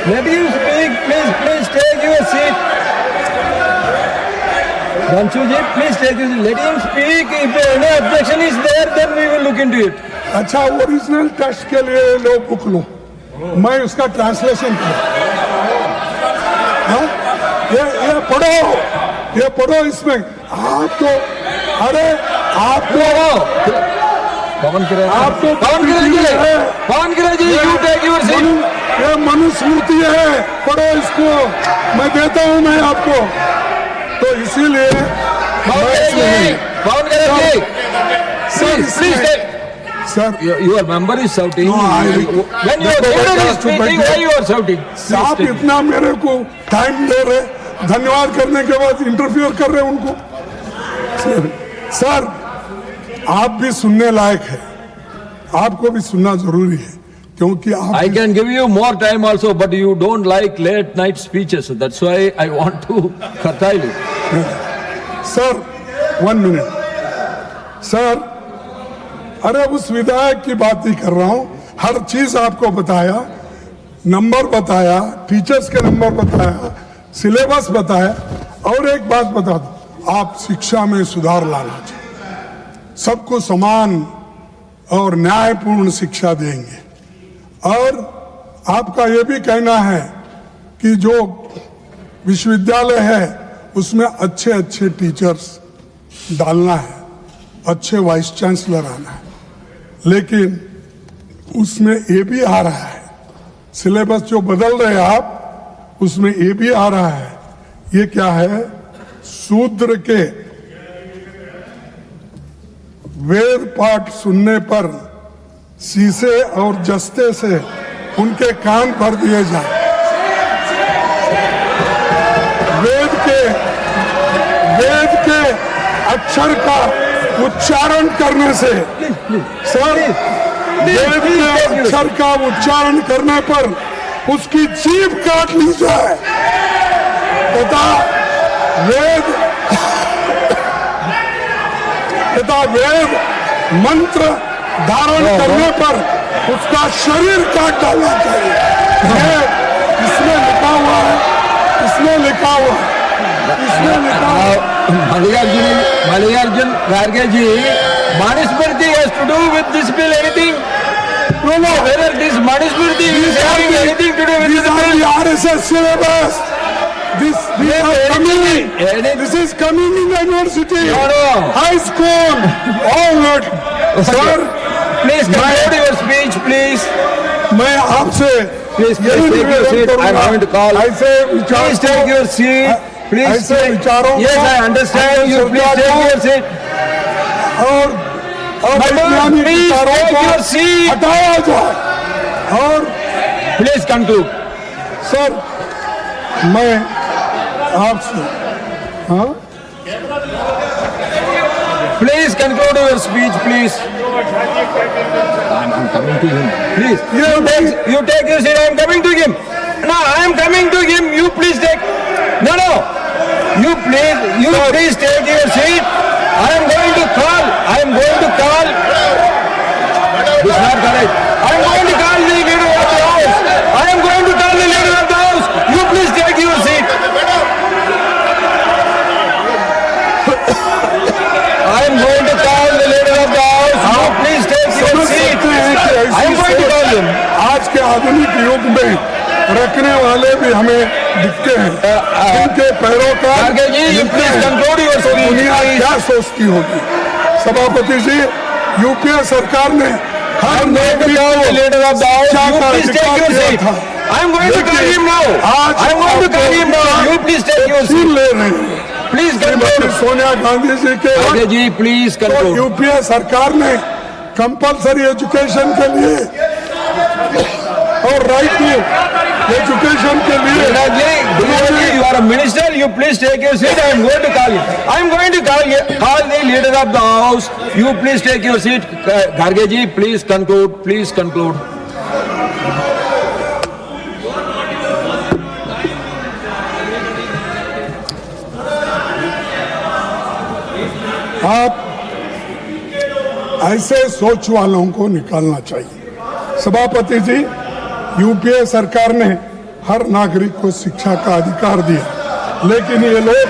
Let him speak, please take your seat. Ranchuji, please take your seat. Let him speak. If any objection is there, then we will look into it. अच्छा ओरिजिनल टेक्स्ट के लिए लो बुक लो, मैं उसका ट्रांसलेशन करूं। हाँ? ये पढ़ो इसमें। आप तो अरे आप तो Pawan Kiran आप तो ji, you take your seat. ये मनुस्मृति है, पढ़ो इसको, मैं देता हूं मैं आपको। तो इसीलिए Pawan Kiran ji, please take. Sir Your member is shouting. No, When your leader is speaking, why you are shouting? आप इतना मेरे को टाइम दे रहे, धन्यवाद करने के बाद इंटरफियर कर रहे उनको। सर आप भी सुनने लायक है, आपको भी सुनना जरूरी है क्योंकि आप I can give you more time also, but you don't like late night speeches. That's why I want to curtail it. Sir 1 minute sir, अरे उस विधायक की बात ही कर रहा हूं। हर चीज आपको बताया, नंबर बताया, टीचर्स के नंबर बताया, सिलेबस बताया। और एक बात बता दो, आप शिक्षा में सुधार लाना चाहिए, सबको समान और न्यायपूर्ण शिक्षा देंगे। और आपका ये भी कहना है कि जो विश्वविद्यालय है उसमें अच्छे अच्छे टीचर्स डालना है, अच्छे वाइस चांसलर आना है, लेकिन उसमें ये भी आ रहा है, सिलेबस जो बदल रहे हैं आप, उसमें ये भी आ रहा है। ये क्या है? शूद्र के वेद पाठ सुनने पर शीशे और जस्ते से उनके कान भर दिए जाए। वेद के अक्षर का उच्चारण करने से, सर वेद के अक्षर का उच्चारण करने पर उसकी जीभ काट ली जाए तथा वेद मंत्र धारण करने पर उसका शरीर काट डालना चाहिए। ये इसमें लिखा हुआ है, इसमें लिखा हुआ है। Mallikarjun Kharge ji, Manusmriti has to do with this bill anything? No. Whether this Manusmriti is having anything to do with this bill? The RSS syllabus. This is coming in the university, high school, all that. Sir, Please conclude your speech, please. मैं आपसे Please take your seat. I am going to call. ऐसे विचार Please take your seat. Please ऐसे take. विचारों Yes, I understand you. Please take your seat. और वैज्ञानिक Please विचारों take को your seat. हटाया जाए। और Please conclude. सर मैं आपसे हाँ Please conclude your speech, please. I'm coming to him. Please. You take your seat. I am coming to him. No, I am coming to him. You please take. No. You please take your seat. I am going to call. This is not correct. I am going to call the leader of the house. You please take your seat. I am going to call the leader of the house. You please take your seat. I am going to call him. आज के आधुनिक युग में रखने वाले भी हमें दिखते हैं। इनके पैरोकार Kharge ji, you please conclude your speech. दुनिया क्या सोचती होगी? सभापति जी, यूपीए सरकार ने हर नागरिक को leader of the house. शिक्षा You का please take अधिकार your दिया seat. था। I am going to call him now. आज I am going to call him now. You please take your soon seat. ले रहे हैं। Please Shrimati conclude. सोनिया गांधी जी के खड़गे जी प्लीज तो कंक्लूड। यूपीए सरकार ने कंपलसरी एजुकेशन के लिए और राइट टू एजुकेशन के लिए You are a minister. You please take your seat. I am going to call you. I am going to call the leader of the house. You please take your seat. Kharge ji, please conclude. Please conclude. आप ऐसे सोच वालों को निकालना चाहिए। सभापति जी, UPA सरकार ने हर नागरिक को शिक्षा का अधिकार दिया, लेकिन ये लोग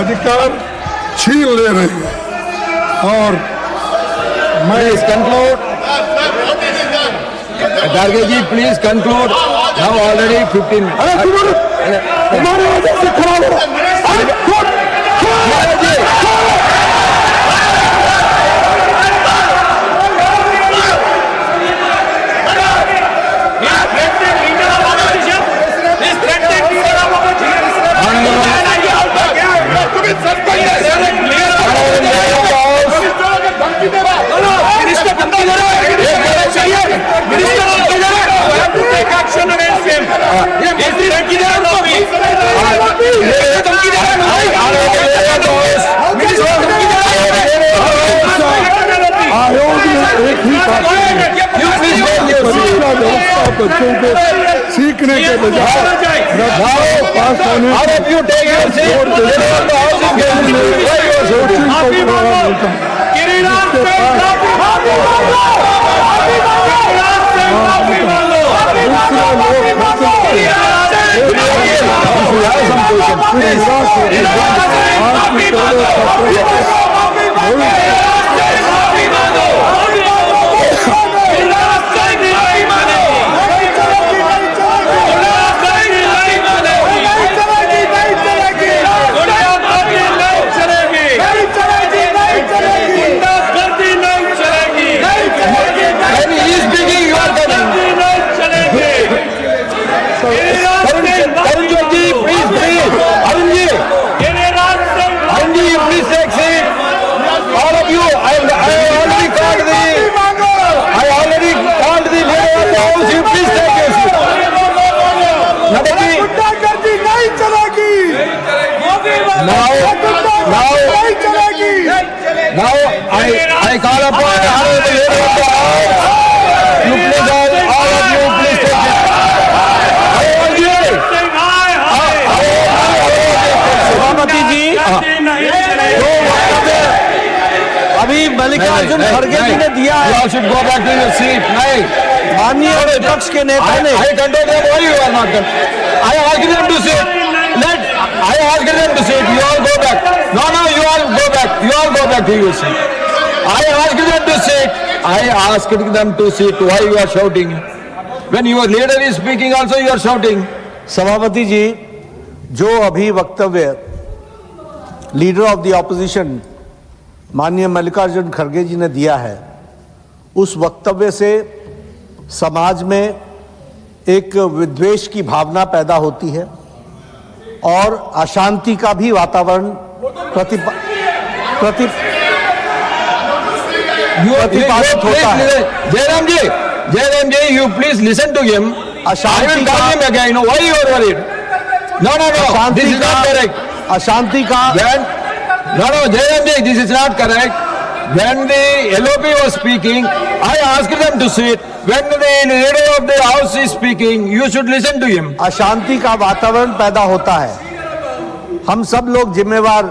अधिकार छीन ले रहे हैं। और मैं Please conclude. Kharge ji, please conclude. Now already 15 minutes. अरे तुम्हारी वजह से खराब हो Kharge ji. आयोग ने एक ही बात बच्चों को सीखने के बजाय पास होने All of you take your seat. Now I call upon the leader of the house. You please all of you please take it. सभापति जी, अभी मल्लिकार्जुन खड़गे जी ने दिया है, You should go back to your seat. नहीं. माननीय विपक्ष के नेता ने I control them. Why you are not done? I asked them to sit. I asked them to sit. You all go back. No, you all go back. You all go back to your seat. I asked them to sit. I asked them to sit. Why you are shouting? When your leader is speaking, also you are shouting. सभापति जी, जो अभी वक्तव्य leader of the opposition माननीय मल्लिकार्जुन खड़गे जी ने दिया है, उस वक्तव्य से समाज में एक विद्वेष की भावना पैदा होती है और अशांति का भी वातावरण प्रतिपादित होता है। Jairam ji, you please listen to him. I will call him again. Why you are worried? No. This is not correct. अशांति का No, Jairam ji, this is not correct. When the LOP was speaking, I asked them to sit. When the leader of the house is speaking, you should listen to him. अशांति का वातावरण पैदा होता है। हम सब लोग जिम्मेवार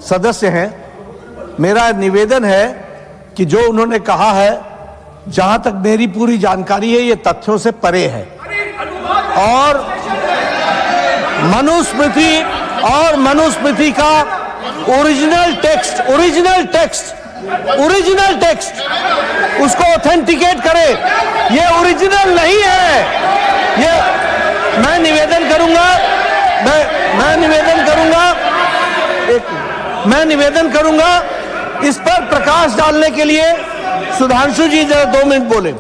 सदस्य हैं। मेरा निवेदन है कि जो उन्होंने कहा है, जहां तक मेरी पूरी जानकारी है, ये तथ्यों से परे है और मनुस्मृति का ओरिजिनल टेक्स्ट उसको ऑथेंटिकेट करे। ये ओरिजिनल नहीं है। ये मैं निवेदन करूंगा इस पर प्रकाश डालने के लिए सुधांशु जी जरा 2 मिनट बोले।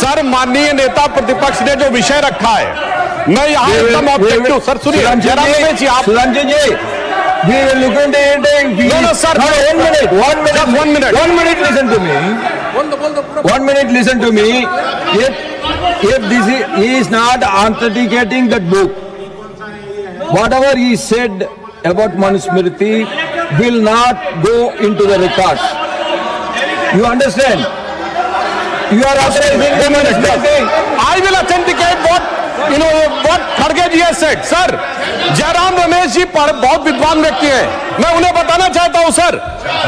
सर, माननीय नेता प्रतिपक्ष ने जो विषय रखा है मैं यहाँ एकदम ऑब्जेक्टिव सर सुनिए जयराम रमेश जी आप Suranjan ji, we will look into it. No, sir. No, 1 minute. 1 minute. Just 1 minute. 1 minute. Listen to me. 1 minute. Listen to me. If this is, he is not authenticating that book, whatever he said about Manusmriti will not go into the records. You understand? You are authorizing the Manusmriti. I will authenticate what खड़गे ji has said. Sir Jairam Ramesh ji बहुत विद्वान व्यक्ति हैं, मैं उन्हें बताना चाहता हूं सर,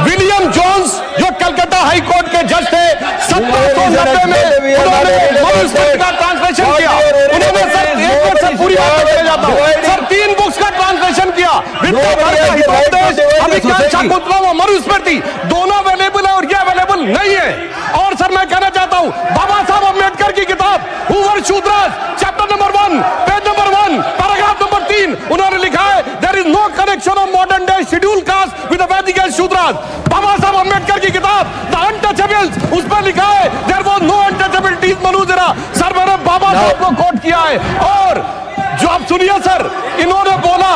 विलियम जोन्स जो कलकत्ता हाई कोर्ट के जज थे 1790 में उन्होंने मनुस्मृति का ट्रांसलेशन किया, उन्होंने सर एक मिनट से पूरी बात करके जाता हूं सर 3 बुक्स का ट्रांसलेशन किया, अभिज्ञान शाकुंतलम और मनुस्मृति दोनों अवेलेबल है और ये अवेलेबल नहीं है। और सर मैं कहना चाहता हूं बाबा साहब अम्बेडकर की किताब who were Shudras chapter number 1 page number 1 paragraph number 3 उन्होंने लिखा है there is no connection of modern day schedule caste with the Vedic and Shudras. Baba Saheb Ambedkar की किताब द अनटचेबल्स उस पर लिखा है देयर वाज नो अनटचेबिलिटीज मनुजरा। सर मैंने बाबा साहब को कोट किया है और जो आप सुनिए सर इन्होंने बोला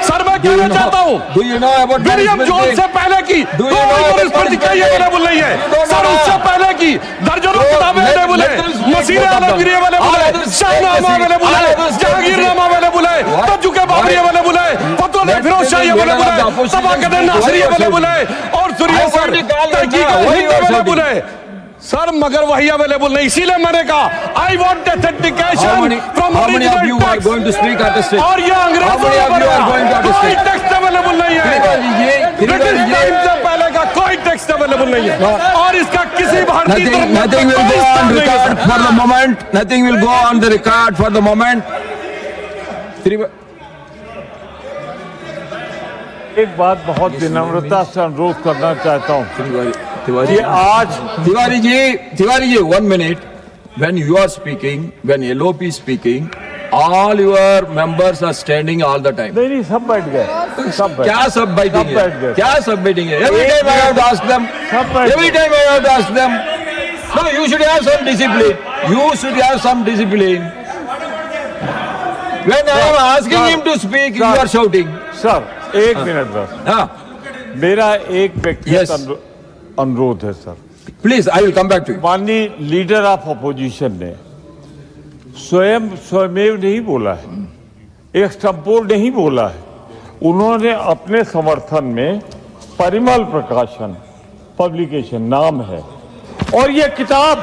सर मैं कहना चाहता हूं विलियम जोन्स से पहले की मनुस्मृति कहीं अवेलेबल नहीं है सर, उससे पहले की दर्जनों किताबें अवेलेबल है, मसीह आलमगीर अवेलेबल है, शाहनामा अवेलेबल है, जहांगीरनामा अवेलेबल है, तजुके बाबरी अवेलेबल है, फतवा फिरोज शाही अवेलेबल है, तबाकत नासिरी अवेलेबल है और सुनिए सर तहकीक अवेलेबल है सर मगर वही अवेलेबल नहीं, इसीलिए मैंने कहा I want authentication from original text और ये अंग्रेजों में कोई टेक्स्ट अवेलेबल नहीं है, ब्रिटिश टाइम से पहले का कोई टेक्स्ट अवेलेबल नहीं है और इसका किसी भारतीय Nothing will go on record for the moment. Nothing will go on the record for the moment. एक बात बहुत विनम्रता से अनुरोध करना चाहता हूँ Tiwari, आज Tiwari ji, 1 minute. When you are speaking, when LOP is speaking, all your members are standing all the time. नहीं सब बैठ गए सब बैठ क्या सब बैठेंगे? बैठ गए। क्या सब बैठेंगे? Every time I have to ask them. सब बैठ Every time I have to ask them. No, you should have some discipline. You should have some discipline. When I am asking him to speak, you are shouting. Sir एक minute बस हाँ, मेरा एक व्यक्तिगत Yes. अनुरोध है sir, please, I will come back to you. माननीय leader of opposition ने स्वयमेव नहीं बोला है, एक संपूर्ण नहीं बोला है, उन्होंने अपने समर्थन में परिमल प्रकाशन पब्लिकेशन नाम है और ये किताब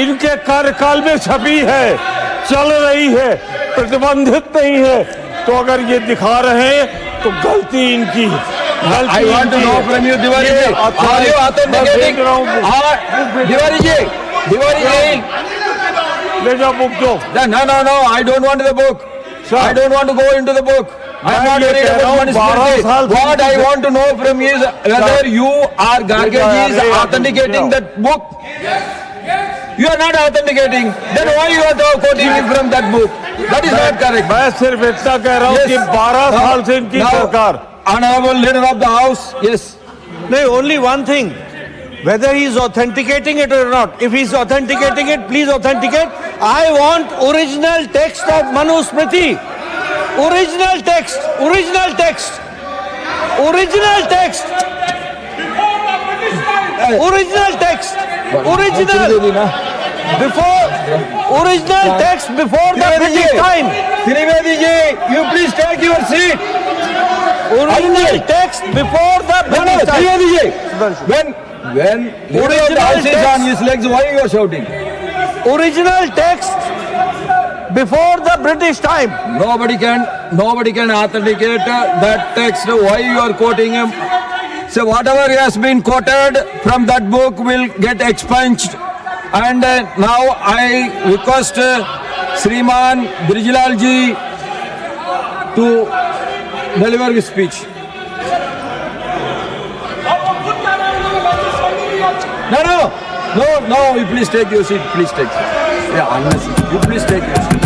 इनके कार्यकाल में छपी है, चल रही है, प्रतिबंधित नहीं है, तो अगर ये दिखा रहे हैं तो गलती इनकी I want to know from you, Tiwari ji, are you authenticating? Tiwari ji, ले जाओ बुक दो no, I don't want the book. Sir. I don't want to go into the book. I am not ये worried कह रहा about हूँ, 12 साल Manusmriti. What I want to know from you is whether you are Gargaji is अरे, authenticating that book. You are not authenticating. Then why you are quoting from that book? That is not correct. मैं सिर्फ इतना कह रहा हूँ Yes. कि 12 साल से इनकी Now, सरकार Honorable Leader of the House, yes. No, only one thing. Whether he is authenticating it or not. If he is authenticating it, please authenticate. I want original text of Manusmriti. Original text. Original text. Original text. Original text. Original. Before. Original text before the British time. Trivedi ji, you please take your seat. Original text before the British time. Trivedi ji, when Leader of the House is on his legs, why you are shouting? Original text before the British time. Nobody can authenticate that text. Why you are quoting him? So whatever has been quoted from that book will get expunged. And now I request Sriman Brijlal ji to deliver his speech. No, you please take your seat. Please take. Yeah, honestly, you please take your seat.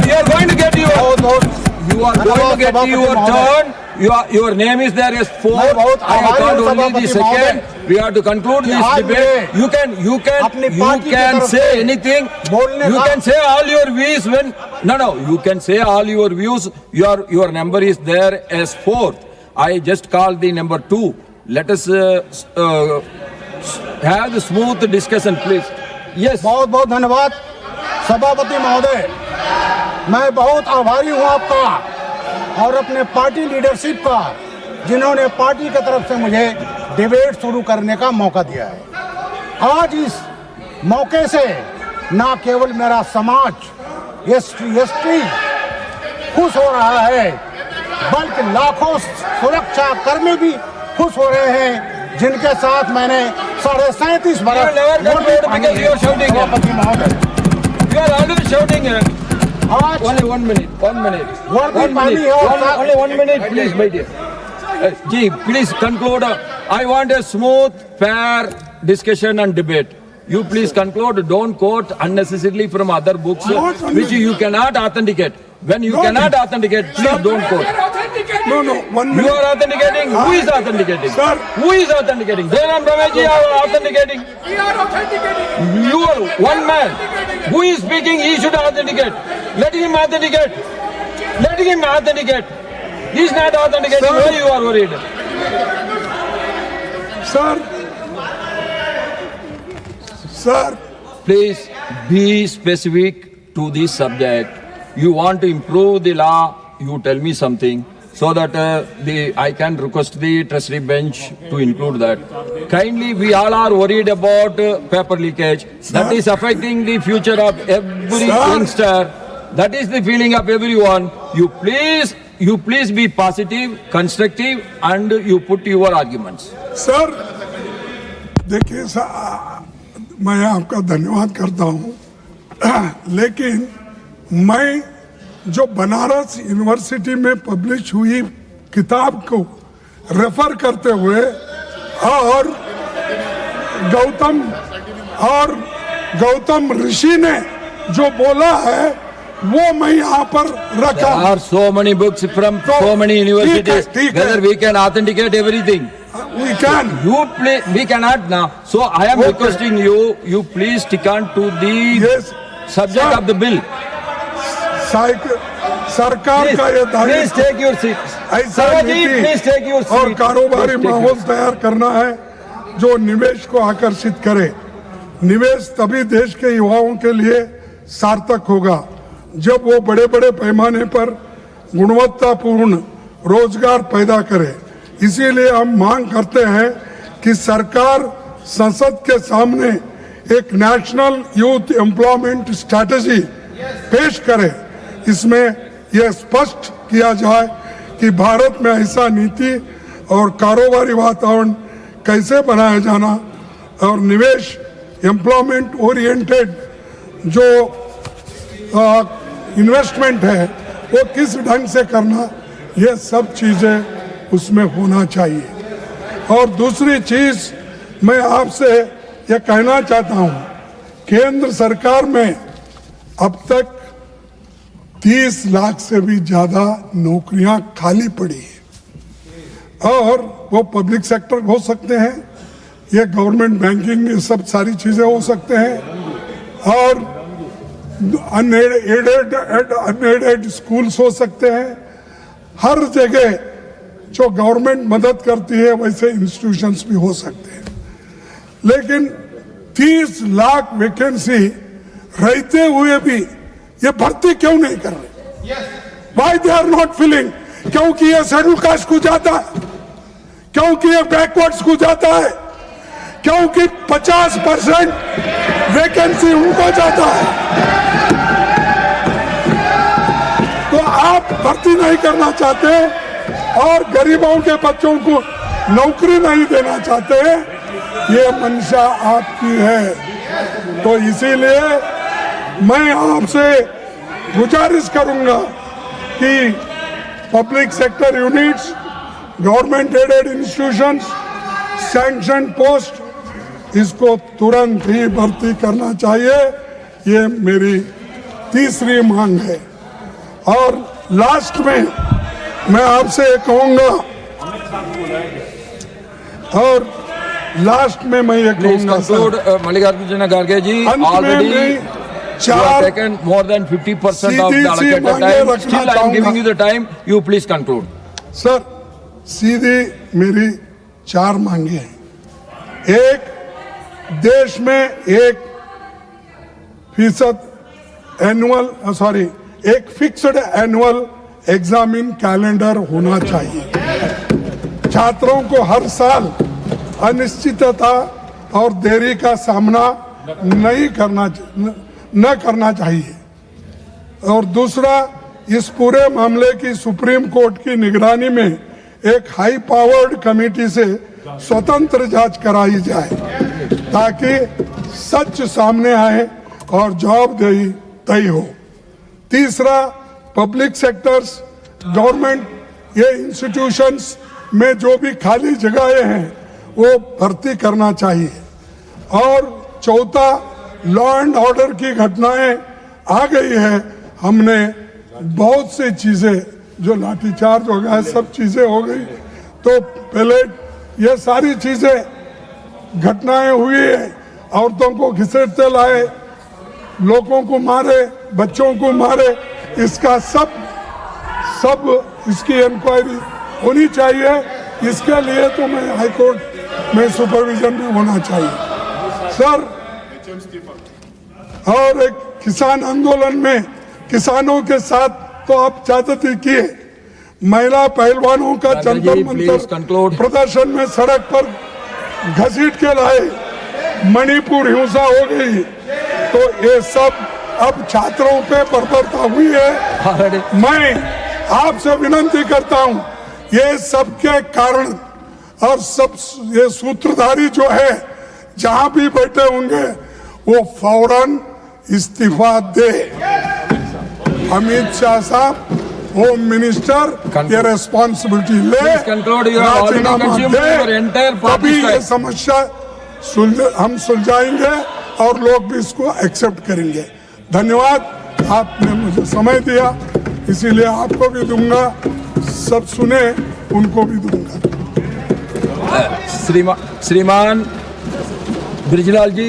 You are going to get your. You are going to get your turn. Your name is there as 4. मैं बहुत I have आभारी called हूं only the सभापति महोदय। second. We have to conclude this आज debate. मैं You अपनी party की can तरफ say से anything. बोलने You का- can say all your views when no. You can say all your views. Your number is there as 4th. I just called the number 2. Let us have the smooth discussion, please. Yes. बहुत बहुत धन्यवाद सभापति महोदय। मैं बहुत आभारी हूं आपका और अपने पार्टी लीडरशिप का, जिन्होंने पार्टी की तरफ से मुझे डिबेट शुरू करने का मौका दिया है। आज इस मौके से ना केवल मेरा समाज एसटी खुश हो रहा है, बल्कि लाखों सुरक्षा कर्मी भी खुश हो रहे हैं, जिनके साथ मैंने 37.5 बरस because you are shouting. सभापति महोदय। You are always shouting. आज Only 1 minute. 1 minute. वर्दी 1 पानी minute. है और Only 1 minute, please, my dear. Ji, please conclude. I want a smooth, fair discussion and debate. You please conclude. Don't quote unnecessarily from other books which you cannot authenticate. When you cannot authenticate, please don't quote. No, 1 You minute. are authenticating. Who is authenticating? Sir. Who is authenticating? Jairam Ramesh are authenticating. You are one man. Who is speaking? He should authenticate. Let him authenticate. Let him authenticate. He is not authenticating. Sir. Why you are worried? Sir, Please be specific to this subject. You want to improve the law, you tell me something so that I can request the treasury bench to include that. Kindly, we all are worried about paper leakage. That is affecting the future of every Sir. youngster. That is the feeling of everyone. You please be positive, constructive, and you put your arguments. Sir देखिए मैं आपका धन्यवाद करता हूँ, लेकिन मैं जो Banaras university में पब्लिश हुई किताब को रेफर करते हुए और गौतम ऋषि ने जो बोला है वो मैं यहाँ पर रखा। There are so many books from so many universities. ठीक है। Whether we can authenticate everything. We can. We cannot now. So I am Okay. requesting you please stick on to the Yes. subject Sir. of the bill. सरकार का ये Please दायित्व take your seat. ऐसा Savaji, नीति please take your seat. और कारोबारी Please take माहौल your तैयार करना है जो निवेश को आकर्षित करे। निवेश तभी देश के युवाओं के लिए सार्थक होगा जब वो बड़े बड़े पैमाने पर गुणवत्तापूर्ण रोजगार पैदा करे। इसीलिए हम मांग करते हैं कि सरकार संसद के सामने एक नेशनल यूथ एम्प्लॉयमेंट स्ट्रैटेजी पेश करे। इसमें यह स्पष्ट किया जाए कि भारत में ऐसा नीति और कारोबारी वातावरण कैसे बनाया जाना और निवेश एम्प्लॉयमेंट ओरिएंटेड जो इन्वेस्टमेंट है वो किस ढंग से करना, ये सब चीज़ें उसमें होना चाहिए। और दूसरी चीज़ मैं आपसे ये कहना चाहता हूँ, केंद्र सरकार में अब तक 30 लाख से भी ज़्यादा नौकरियां खाली पड़ी हैं और वो पब्लिक सेक्टर हो सकते हैं, ये गवर्नमेंट बैंकिंग, ये सब सारी चीज़ें हो सकते हैं और अनएडेड स्कूल्स हो सकते हैं। हर जगह जो गवर्नमेंट मदद करती है वैसे इंस्टीट्यूशंस भी हो सकते हैं, लेकिन 30 लाख वैकेंसी रहते हुए भी ये भर्ती क्यों नहीं कर रहे? Why they are not filling? क्योंकि ये शेड्यूल कास्ट को जाता है, क्योंकि ये बैकवर्ड्स को जाता है, क्योंकि 50% वैकेंसी उनको जाता है। तो आप भर्ती नहीं करना चाहते और गरीबों के बच्चों को नौकरी नहीं देना चाहते, ये मंशा आपकी है। तो इसीलिए मैं आपसे गुजारिश करूंगा कि public sector units, government aided institutions, sanction post, इसको तुरंत ही भर्ती करना चाहिए। ये मेरी तीसरी मांग है। और लास्ट में मैं आपसे कहूंगा, और लास्ट में मैं ये Please कहूंगा conclude, Mallikarjuna Kharge ji. अंत में Already मैं you have चार taken more than 50% of सीधी the सी allocated मांगे time. रखना Still, I am चाहूंगा। giving you the time. You please conclude. Sir सीधी मेरी 4 मांगे हैं। एक, देश में 1 फिक्स्ड एनुअल एग्जामिन कैलेंडर होना चाहिए। छात्रों को हर साल अनिश्चितता और देरी का सामना न करना चाहिए। और दूसरा, इस पूरे मामले की सुप्रीम कोर्ट की निगरानी में एक हाई पावर्ड कमेटी से स्वतंत्र जांच कराई जाए ताकि सच सामने आए और जवाबदेही तय हो। तीसरा, पब्लिक सेक्टर्स, गवर्नमेंट ये इंस्टीट्यूशंस में जो भी खाली जगहें हैं वो भर्ती करना चाहिए। और चौथा, लॉ एंड ऑर्डर की घटनाएं आ गई है। हमने बहुत सी चीजें जो लाठीचार्ज हो गया, सब चीजें हो गई, तो पहले ये सारी चीजें घटनाएं हुई है। औरतों को घसीटते लाए, लोगों को मारे, बच्चों को मारे, इसका सब इसकी इंक्वायरी होनी चाहिए। इसके लिए तो मैं हाई कोर्ट में सुपरविजन में होना चाहिए सर। और एक किसान आंदोलन में किसानों के साथ तो आप ज्यादती किए, महिला पहलवानों का जंतर मंतर प्रदर्शन में सड़क पर घसीट के लाए, मणिपुर हिंसा हो गई, तो ये सब अब छात्रों पे बर्बरता हुई है। मैं आपसे विनती करता हूं, ये सबके कारण और सब ये सूत्रधारी जो है जहां भी बैठे होंगे वो फौरन इस्तीफा दे। अमित शाह साहब, होम मिनिस्टर, ये रेस्पॉन्सिबिलिटी ले, राजीनामा दे, तभी ये समस्या हम सुलझाएंगे और लोग भी इसको एक्सेप्ट करेंगे। धन्यवाद, आपने मुझे समय दिया, इसीलिए आपको भी दूंगा, सब सुने उनको भी दूंगा। श्रीमान ब्रिजलाल जी।